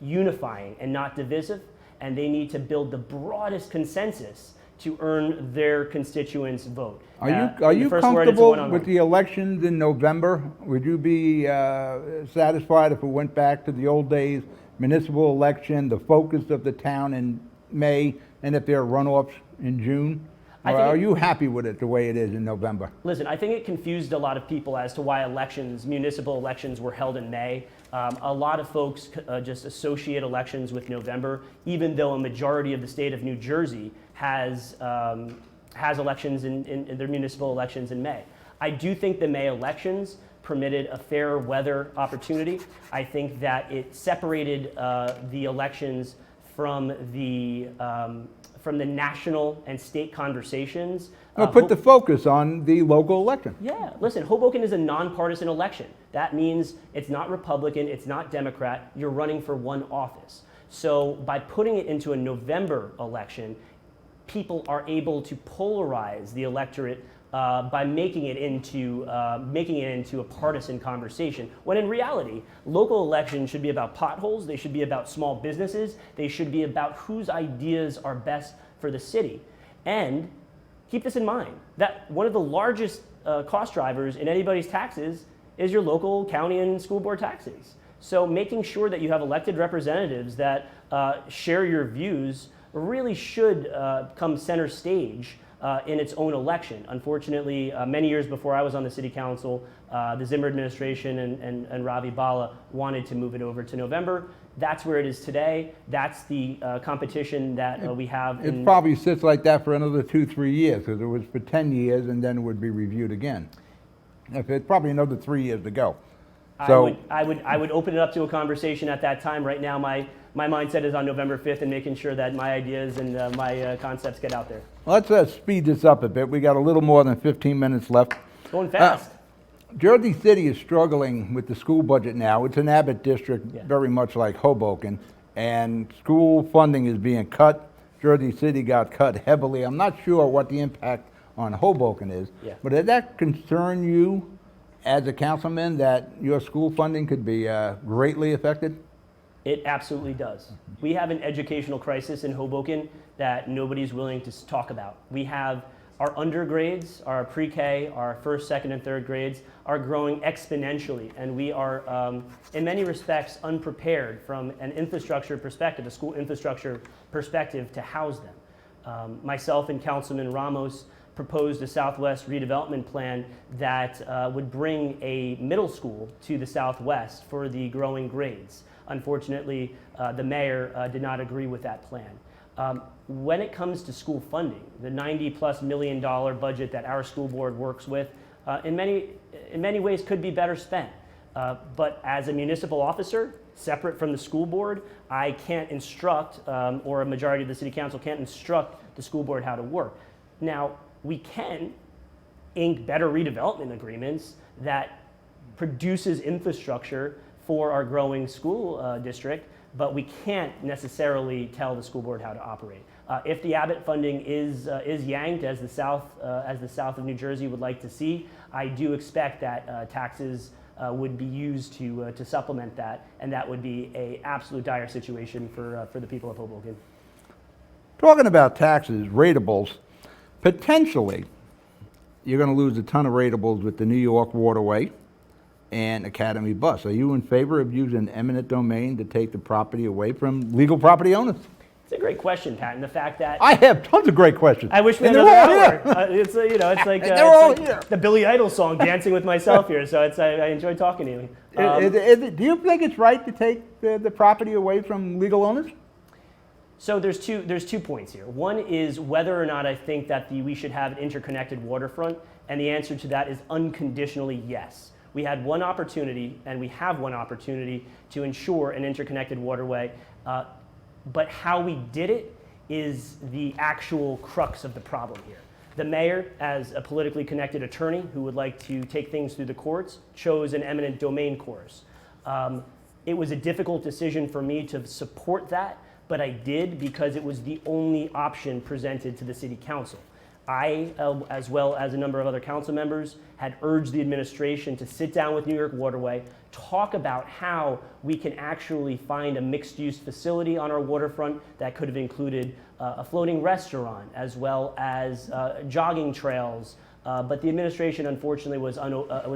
[SPEAKER 3] unifying and not divisive, and they need to build the broadest consensus to earn their constituents' vote.
[SPEAKER 1] Are you comfortable with the elections in November? Would you be satisfied if we went back to the old days, municipal election, the focus of the town in May, and if there are runoffs in June? Or are you happy with it the way it is in November?
[SPEAKER 3] Listen, I think it confused a lot of people as to why elections, municipal elections, were held in May. A lot of folks just associate elections with November, even though a majority of the state of New Jersey has elections in their municipal elections in May. I do think the May elections permitted a fair weather opportunity. I think that it separated the elections from the national and state conversations.
[SPEAKER 1] Put the focus on the local election.
[SPEAKER 3] Yeah, listen, Hoboken is a nonpartisan election. That means it's not Republican, it's not Democrat, you're running for one office. So by putting it into a November election, people are able to polarize the electorate by making it into a partisan conversation. When in reality, local elections should be about potholes. They should be about small businesses. They should be about whose ideas are best for the city. And keep this in mind: that one of the largest cost drivers in anybody's taxes is your local county and school board taxes. So making sure that you have elected representatives that share your views really should come center stage in its own election. Unfortunately, many years before I was on the city council, the Zimmer administration and Ravi Bala wanted to move it over to November. That's where it is today. That's the competition that we have.
[SPEAKER 1] It probably sits like that for another 2-3 years, because it was for 10 years and then it would be reviewed again. It's probably another 3 years to go. So
[SPEAKER 3] I would open it up to a conversation at that time. Right now, my mindset is on November 5th and making sure that my ideas and my concepts get out there.
[SPEAKER 1] Let's speed this up a bit. We got a little more than 15 minutes left.
[SPEAKER 3] Going fast.
[SPEAKER 1] Jersey City is struggling with the school budget now. It's an Abbott district, very much like Hoboken, and school funding is being cut. Jersey City got cut heavily. I'm not sure what the impact on Hoboken is, but does that concern you as a councilman that your school funding could be greatly affected?
[SPEAKER 3] It absolutely does. We have an educational crisis in Hoboken that nobody's willing to talk about. We have our undergrades, our pre-K, our first, second, and third grades are growing exponentially, and we are, in many respects, unprepared from an infrastructure perspective, a school infrastructure perspective, to house them. Myself and Councilman Ramos proposed a Southwest redevelopment plan that would bring a middle school to the Southwest for the growing grades. Unfortunately, the mayor did not agree with that plan. When it comes to school funding, the $90+ million budget that our school board works with, in many ways could be better spent. But as a municipal officer, separate from the school board, I can't instruct, or a majority of the city council can't instruct the school board how to work. Now, we can ink better redevelopment agreements that produces infrastructure for our growing school district, but we can't necessarily tell the school board how to operate. If the Abbott funding is yanked, as the South of New Jersey would like to see, I do expect that taxes would be used to supplement that, and that would be an absolute dire situation for the people of Hoboken.
[SPEAKER 1] Talking about taxes, ratables, potentially you're going to lose a ton of ratables with the New York waterway, and Academy Bus. Are you in favor of using eminent domain to take the property away from legal property owners?
[SPEAKER 3] It's a great question, Pat, and the fact that
[SPEAKER 1] I have tons of great questions.
[SPEAKER 3] I wish we had
[SPEAKER 1] And
[SPEAKER 3] another
[SPEAKER 1] they're all
[SPEAKER 3] hour.
[SPEAKER 1] here.
[SPEAKER 3] It's like
[SPEAKER 1] They're all
[SPEAKER 3] it's like
[SPEAKER 1] here.
[SPEAKER 3] the Billy Idol song, "Dancing with Myself" here. So I enjoy talking to you.
[SPEAKER 1] Do you think it's right to take the property away from legal owners?
[SPEAKER 3] So there's two points here. One is whether or not I think that we should have an interconnected waterfront, and the answer to that is unconditionally yes. We had one opportunity, and we have one opportunity to ensure an interconnected waterway, but how we did it is the actual crux of the problem here. The mayor, as a politically connected attorney who would like to take things through the courts, chose an eminent domain course. It was a difficult decision for me to support that, but I did because it was the only option presented to the city council. I, as well as a number of other council members, had urged the administration to sit down with New York Waterway, talk about how we can actually find a mixed-use facility on our waterfront that could have included a floating restaurant as well as jogging trails. But the administration, unfortunately, was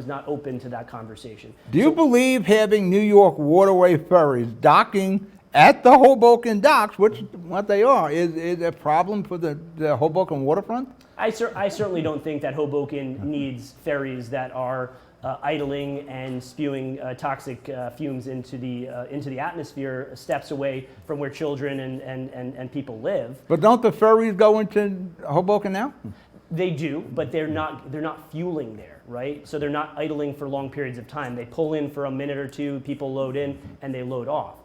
[SPEAKER 3] not open to that conversation.
[SPEAKER 1] Do you believe having New York Waterway ferries docking at the Hoboken docks, which what they are, is a problem for the Hoboken waterfront?
[SPEAKER 3] I certainly don't think that Hoboken needs ferries that are idling and spewing toxic fumes into the atmosphere steps away from where children and people live.
[SPEAKER 1] But don't the ferries go into Hoboken now?
[SPEAKER 3] They do, but they're not fueling there, right? So they're not idling for long periods of time. They pull in for a minute or two, people load in, and they load off.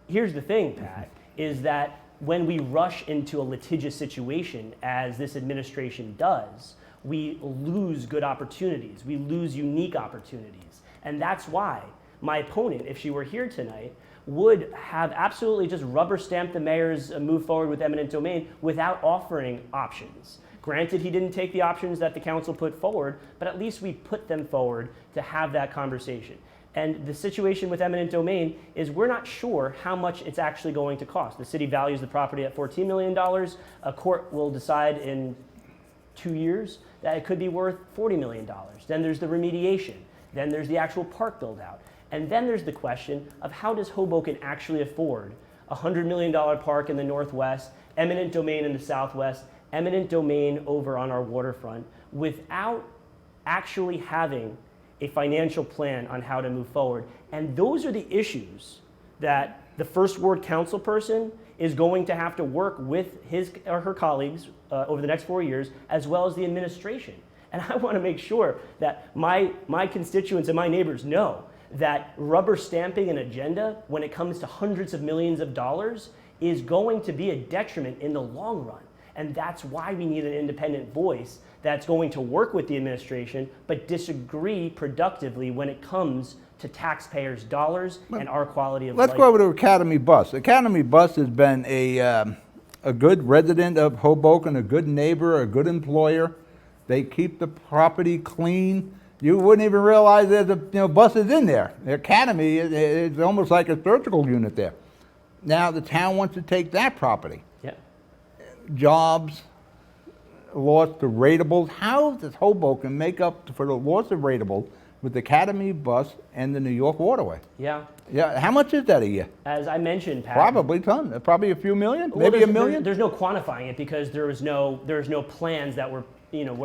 [SPEAKER 3] Here's the thing, Pat, is that when we rush into a litigious situation, as this administration does, we lose good opportunities. We lose unique opportunities. And that's why my opponent, if she were here tonight, would have absolutely just rubber stamped the mayor's move forward with eminent domain without offering options. Granted, he didn't take the options that the council put forward, but at least we put them forward to have that conversation. And the situation with eminent domain is we're not sure how much it's actually going to cost. The city values the property at $14 million. A court will decide in 2 years that it could be worth $40 million. Then there's the remediation. Then there's the actual park build out. And then there's the question of how does Hoboken actually afford a $100 million park in the northwest, eminent domain in the southwest, eminent domain over on our waterfront without actually having a financial plan on how to move forward. And those are the issues that the first ward council person is going to have to work with his or her colleagues over the next 4 years, as well as the administration. And I want to make sure that my constituents and my neighbors know that rubber stamping an agenda when it comes to hundreds of millions of dollars is going to be a detriment in the long run. And that's why we need an independent voice that's going to work with the administration, but disagree productively when it comes to taxpayers' dollars and our quality of life.
[SPEAKER 1] Let's go over to Academy Bus. Academy Bus has been a good resident of Hoboken, a good neighbor, a good employer. They keep the property clean. You wouldn't even realize there's buses in there. The Academy is almost like a surgical unit there. Now the town wants to take that property.
[SPEAKER 3] Yeah.
[SPEAKER 1] Jobs, loss to ratables. How does Hoboken make up for the loss of ratables with the Academy Bus and the New York Waterway?
[SPEAKER 3] Yeah.
[SPEAKER 1] Yeah, how much is that a year?
[SPEAKER 3] As I mentioned, Pat.
[SPEAKER 1] Probably ton. Probably a few million,
[SPEAKER 3] Well,
[SPEAKER 1] maybe a million.
[SPEAKER 3] There's no quantifying it because there's no plans that were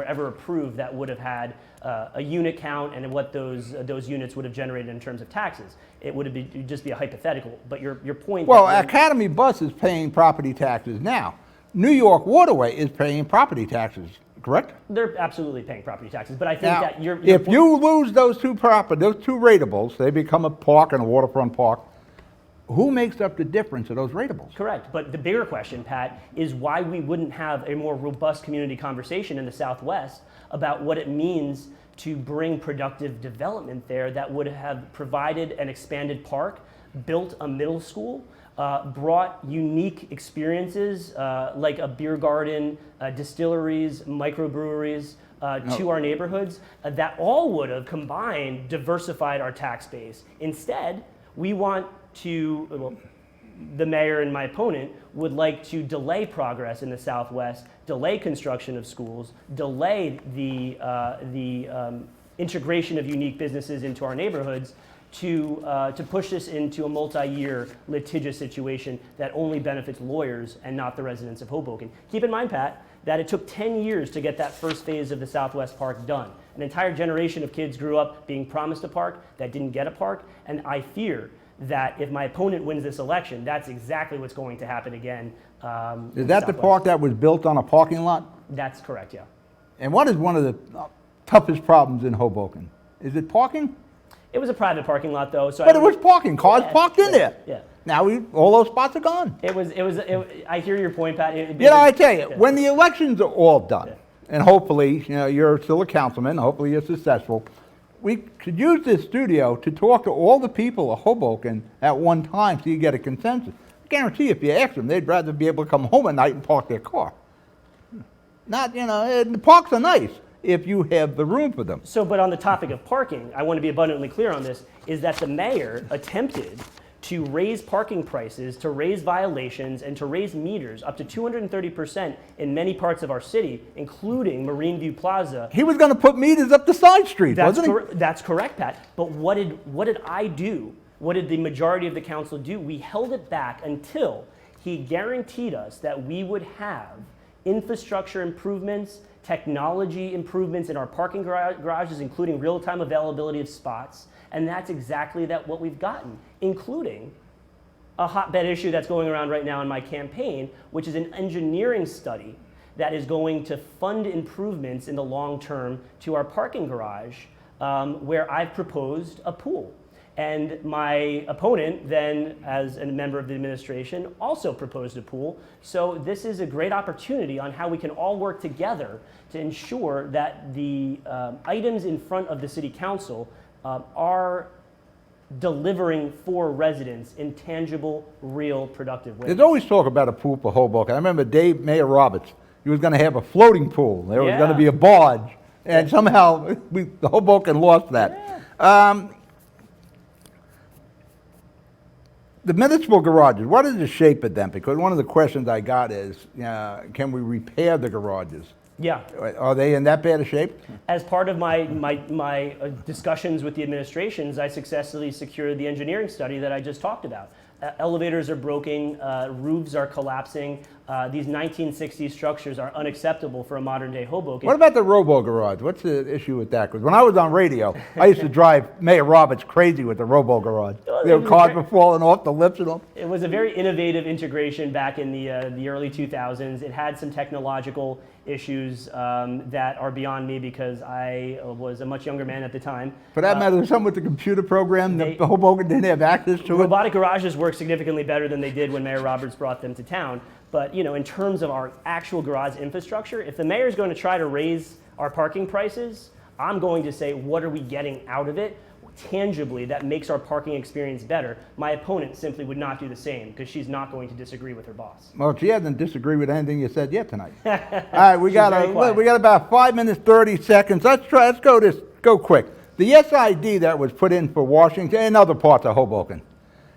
[SPEAKER 3] ever approved that would have had a unit count and what those units would have generated in terms of taxes. It would just be a hypothetical. But your point.
[SPEAKER 1] Well, Academy Bus is paying property taxes now. New York Waterway is paying property taxes, correct?
[SPEAKER 3] They're absolutely paying property taxes, but I think
[SPEAKER 1] Now,
[SPEAKER 3] that
[SPEAKER 1] if you lose those two ratables, they become a park and a waterfront park. Who makes up the difference of those ratables?
[SPEAKER 3] Correct, but the bigger question, Pat, is why we wouldn't have a more robust community conversation in the Southwest about what it means to bring productive development there that would have provided an expanded park, built a middle school, brought unique experiences like a beer garden, distilleries, microbreweries to our neighborhoods that all would have combined diversified our tax base. Instead, we want to, the mayor and my opponent would like to delay progress in the Southwest, delay construction of schools, delay the integration of unique businesses into our neighborhoods to push this into a multi-year litigious situation that only benefits lawyers and not the residents of Hoboken. Keep in mind, Pat, that it took 10 years to get that first phase of the Southwest Park done. An entire generation of kids grew up being promised a park that didn't get a park, and I fear that if my opponent wins this election, that's exactly what's going to happen again.
[SPEAKER 1] Is that the park that was built on a parking lot?
[SPEAKER 3] That's correct, yeah.
[SPEAKER 1] And what is one of the toughest problems in Hoboken? Is it parking?
[SPEAKER 3] It was a private parking lot, though. So
[SPEAKER 1] But it was parking, cars
[SPEAKER 3] Yeah,
[SPEAKER 1] parked in there.
[SPEAKER 3] Yeah.
[SPEAKER 1] Now all those spots are gone.
[SPEAKER 3] I hear your point, Pat.
[SPEAKER 1] I tell you,
[SPEAKER 3] yeah.
[SPEAKER 1] when the elections are all done, and hopefully, you're still a councilman, hopefully you're successful, we could use this studio to talk to all the people of Hoboken at one time so you get a consensus. I guarantee if you ask them, they'd rather be able to come home at night and park their car. Not, and the parks are nice if you have the room for them.
[SPEAKER 3] So, but on the topic of parking, I want to be abundantly clear on this, is that the mayor attempted to raise parking prices, to raise violations, and to raise meters up to 230% in many parts of our city, including Marine View Plaza.
[SPEAKER 1] He was going to put meters up the side street, wasn't he?
[SPEAKER 3] That's correct, Pat. But what did I do? What did the majority of the council do? We held it back until he guaranteed us that we would have infrastructure improvements, technology improvements in our parking garages, including real-time availability of spots. And that's exactly what we've gotten, including a hotbed issue that's going around right now in my campaign, which is an engineering study that is going to fund improvements in the long term to our parking garage, where I've proposed a pool. And my opponent then, as a member of the administration, also proposed a pool. So this is a great opportunity on how we can all work together to ensure that the items in front of the city council are delivering for residents in tangible, real, productive ways.
[SPEAKER 1] There's always talk about a pool for Hoboken. I remember Mayor Roberts, he was going to have a floating pool. There was going to be a barge. And somehow the Hoboken lost that.
[SPEAKER 3] Yeah.
[SPEAKER 1] The municipal garages, what is the shape of them? Because one of the questions I got is, can we repair the garages?
[SPEAKER 3] Yeah.
[SPEAKER 1] Are they in that bad a shape?
[SPEAKER 3] As part of my discussions with the administrations, I successfully secured the engineering study that I just talked about. Elevators are broken, roofs are collapsing. These 1960s structures are unacceptable for a modern day Hoboken.
[SPEAKER 1] What about the robo garage? What's the issue with that? Because when I was on radio, I used to drive Mayor Roberts crazy with the robo garage. Their cars were falling off the lips and all.
[SPEAKER 3] It was a very innovative integration back in the early 2000s. It had some technological issues that are beyond me because I was a much younger man at the time.
[SPEAKER 1] For that matter, something with the computer program, the Hoboken didn't have access to it.
[SPEAKER 3] Robotic garages work significantly better than they did when Mayor Roberts brought them to town. But in terms of our actual garage infrastructure, if the mayor is going to try to raise our parking prices, I'm going to say, what are we getting out of it tangibly that makes our parking experience better? My opponent simply would not do the same because she's not going to disagree with her boss.
[SPEAKER 1] Well, she hasn't disagreed with anything you said yet tonight. All right, we got about 5 minutes, 30 seconds. Let's go quick. The SID that was put in for Washington and other parts of Hoboken,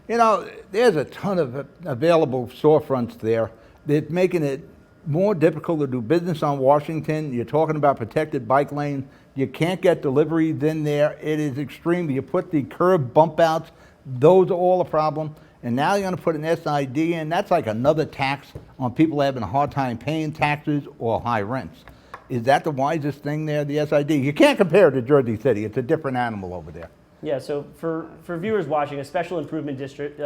[SPEAKER 1] there's a ton of available storefronts there. They're making it more difficult to do business on Washington. You're talking about protected bike lanes. You can't get deliveries in there. It is extreme. You put the curb bump outs. Those are all a problem. And now you're going to put an SID in. That's like another tax on people having a hard time paying taxes or high rents. Is that the wisest thing there, the SID? You can't compare it to Jersey City. It's a different animal over there.
[SPEAKER 3] Yeah, so for viewers watching, a special improvement district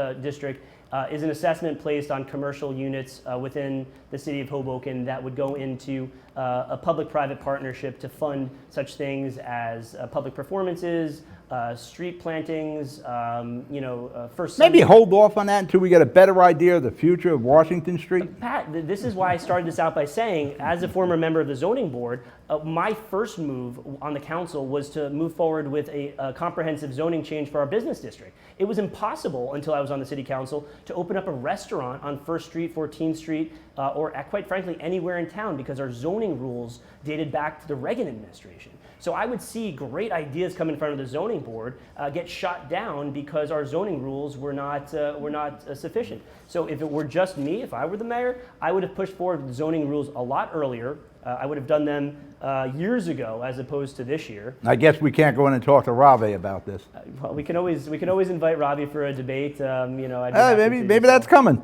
[SPEAKER 3] is an assessment placed on commercial units within the city of Hoboken that would go into a public-private partnership to fund such things as public performances, street plantings, first...
[SPEAKER 1] Maybe hold off on that until we get a better idea of the future of Washington Street?
[SPEAKER 3] Pat, this is why I started this out by saying, as a former member of the zoning board, my first move on the council was to move forward with a comprehensive zoning change for our business district. It was impossible until I was on the city council to open up a restaurant on 1st Street, 14th Street, or quite frankly anywhere in town because our zoning rules dated back to the Reagan administration. So I would see great ideas come in front of the zoning board get shot down because our zoning rules were not sufficient. So if it were just me, if I were the mayor, I would have pushed forward with zoning rules a lot earlier, I would have done them years ago as opposed to this year.
[SPEAKER 1] I guess we can't go in and talk to Ravi about this.
[SPEAKER 3] Well, we can always invite Ravi for a debate. You know, I'd be happy to
[SPEAKER 1] Maybe
[SPEAKER 3] do
[SPEAKER 1] that's
[SPEAKER 3] so.
[SPEAKER 1] coming.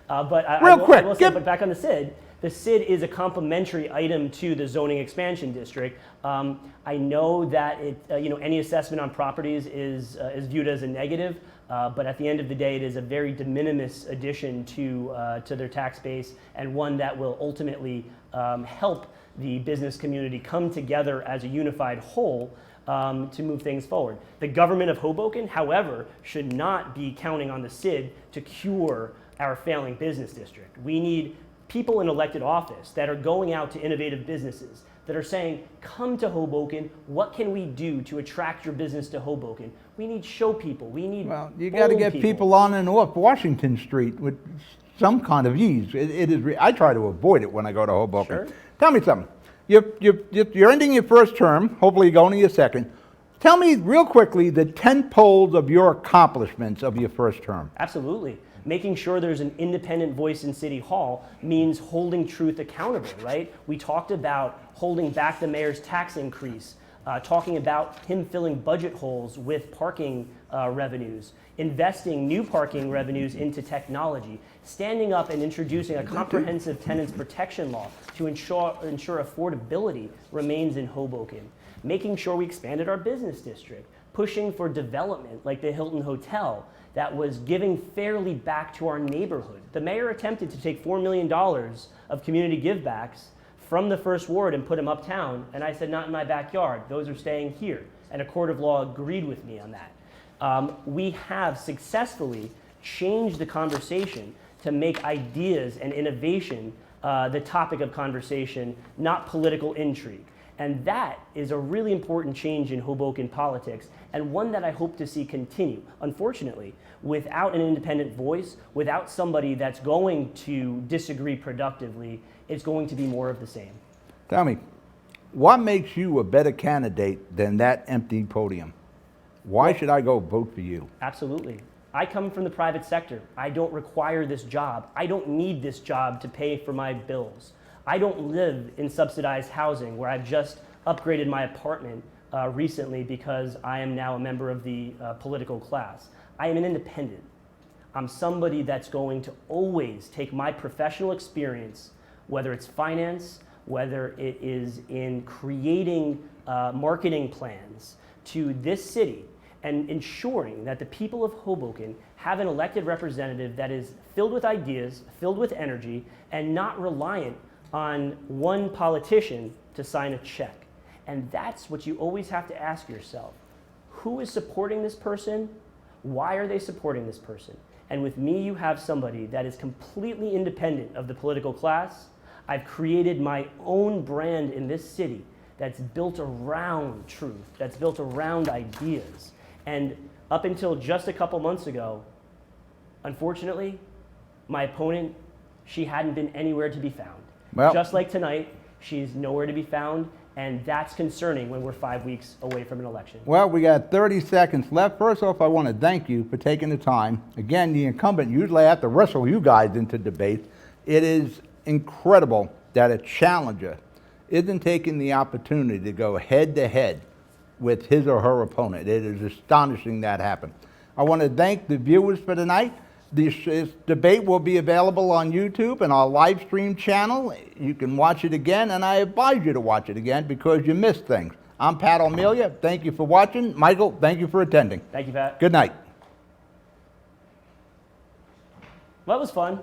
[SPEAKER 3] But I
[SPEAKER 1] Real
[SPEAKER 3] will-
[SPEAKER 1] quick,
[SPEAKER 3] I will say, but back on the SID. The SID is a complementary item to the zoning expansion district. I know that you know, any assessment on properties is viewed as a negative, but at the end of the day, it is a very de minimis addition to their tax base, and one that will ultimately help the business community come together as a unified whole to move things forward. The government of Hoboken, however, should not be counting on the SID to cure our failing business district. We need people in elected office that are going out to innovative businesses, that are saying, come to Hoboken, what can we do to attract your business to Hoboken? We need show people, we need
[SPEAKER 1] Well, you got to
[SPEAKER 3] bold
[SPEAKER 1] get people on and off Washington Street with some kind of ease. I try to avoid it when I go to Hoboken.
[SPEAKER 3] Sure.
[SPEAKER 1] Tell me something. You're ending your first term, hopefully going to your second. Tell me real quickly the 10 poles of your accomplishments of your first term.
[SPEAKER 3] Absolutely. Making sure there's an independent voice in City Hall means holding truth accountable, right? We talked about holding back the mayor's tax increase, talking about him filling budget holes with parking revenues, investing new parking revenues into technology, standing up and introducing a comprehensive tenants protection law to ensure affordability remains in Hoboken, making sure we expanded our business district, pushing for development like the Hilton Hotel that was giving fairly back to our neighborhood. The mayor attempted to take $4 million of community givebacks from the first ward and put them uptown, and I said, not in my backyard. Those are staying here, and a court of law agreed with me on that. We have successfully changed the conversation to make ideas and innovation the topic of conversation, not political intrigue. And that is a really important change in Hoboken politics, and one that I hope to see continue. Unfortunately, without an independent voice, without somebody that's going to disagree productively, it's going to be more of the same.
[SPEAKER 1] Tell me, what makes you a better candidate than that empty podium? Why should I go vote for you?
[SPEAKER 3] Absolutely. I come from the private sector. I don't require this job. I don't need this job to pay for my bills. I don't live in subsidized housing where I've just upgraded my apartment recently because I am now a member of the political class. I am an independent. I'm somebody that's going to always take my professional experience, whether it's finance, whether it is in creating marketing plans to this city and ensuring that the people of Hoboken have an elected representative that is filled with ideas, filled with energy, and not reliant on one politician to sign a check. And that's what you always have to ask yourself. Who is supporting this person? Why are they supporting this person? And with me, you have somebody that is completely independent of the political class. I've created my own brand in this city that's built around truth, that's built around ideas. And up until just a couple months ago, unfortunately, my opponent, she hadn't been anywhere to be found.
[SPEAKER 1] Well,
[SPEAKER 3] just like tonight, she's nowhere to be found, and that's concerning when we're 5 weeks away from an election.
[SPEAKER 1] Well, we got 30 seconds left. First off, I want to thank you for taking the time. Again, the incumbent usually have to wrestle you guys into debate. It is incredible that a challenger isn't taking the opportunity to go head-to-head with his or her opponent. It is astonishing that happened. I want to thank the viewers for tonight. This debate will be available on YouTube and our live stream channel. You can watch it again, and I advise you to watch it again because you missed things. I'm Pat O'Melia. Thank you for watching. Michael, thank you for attending.
[SPEAKER 3] Thank you, Pat.
[SPEAKER 1] Good night.
[SPEAKER 3] Well, that was fun.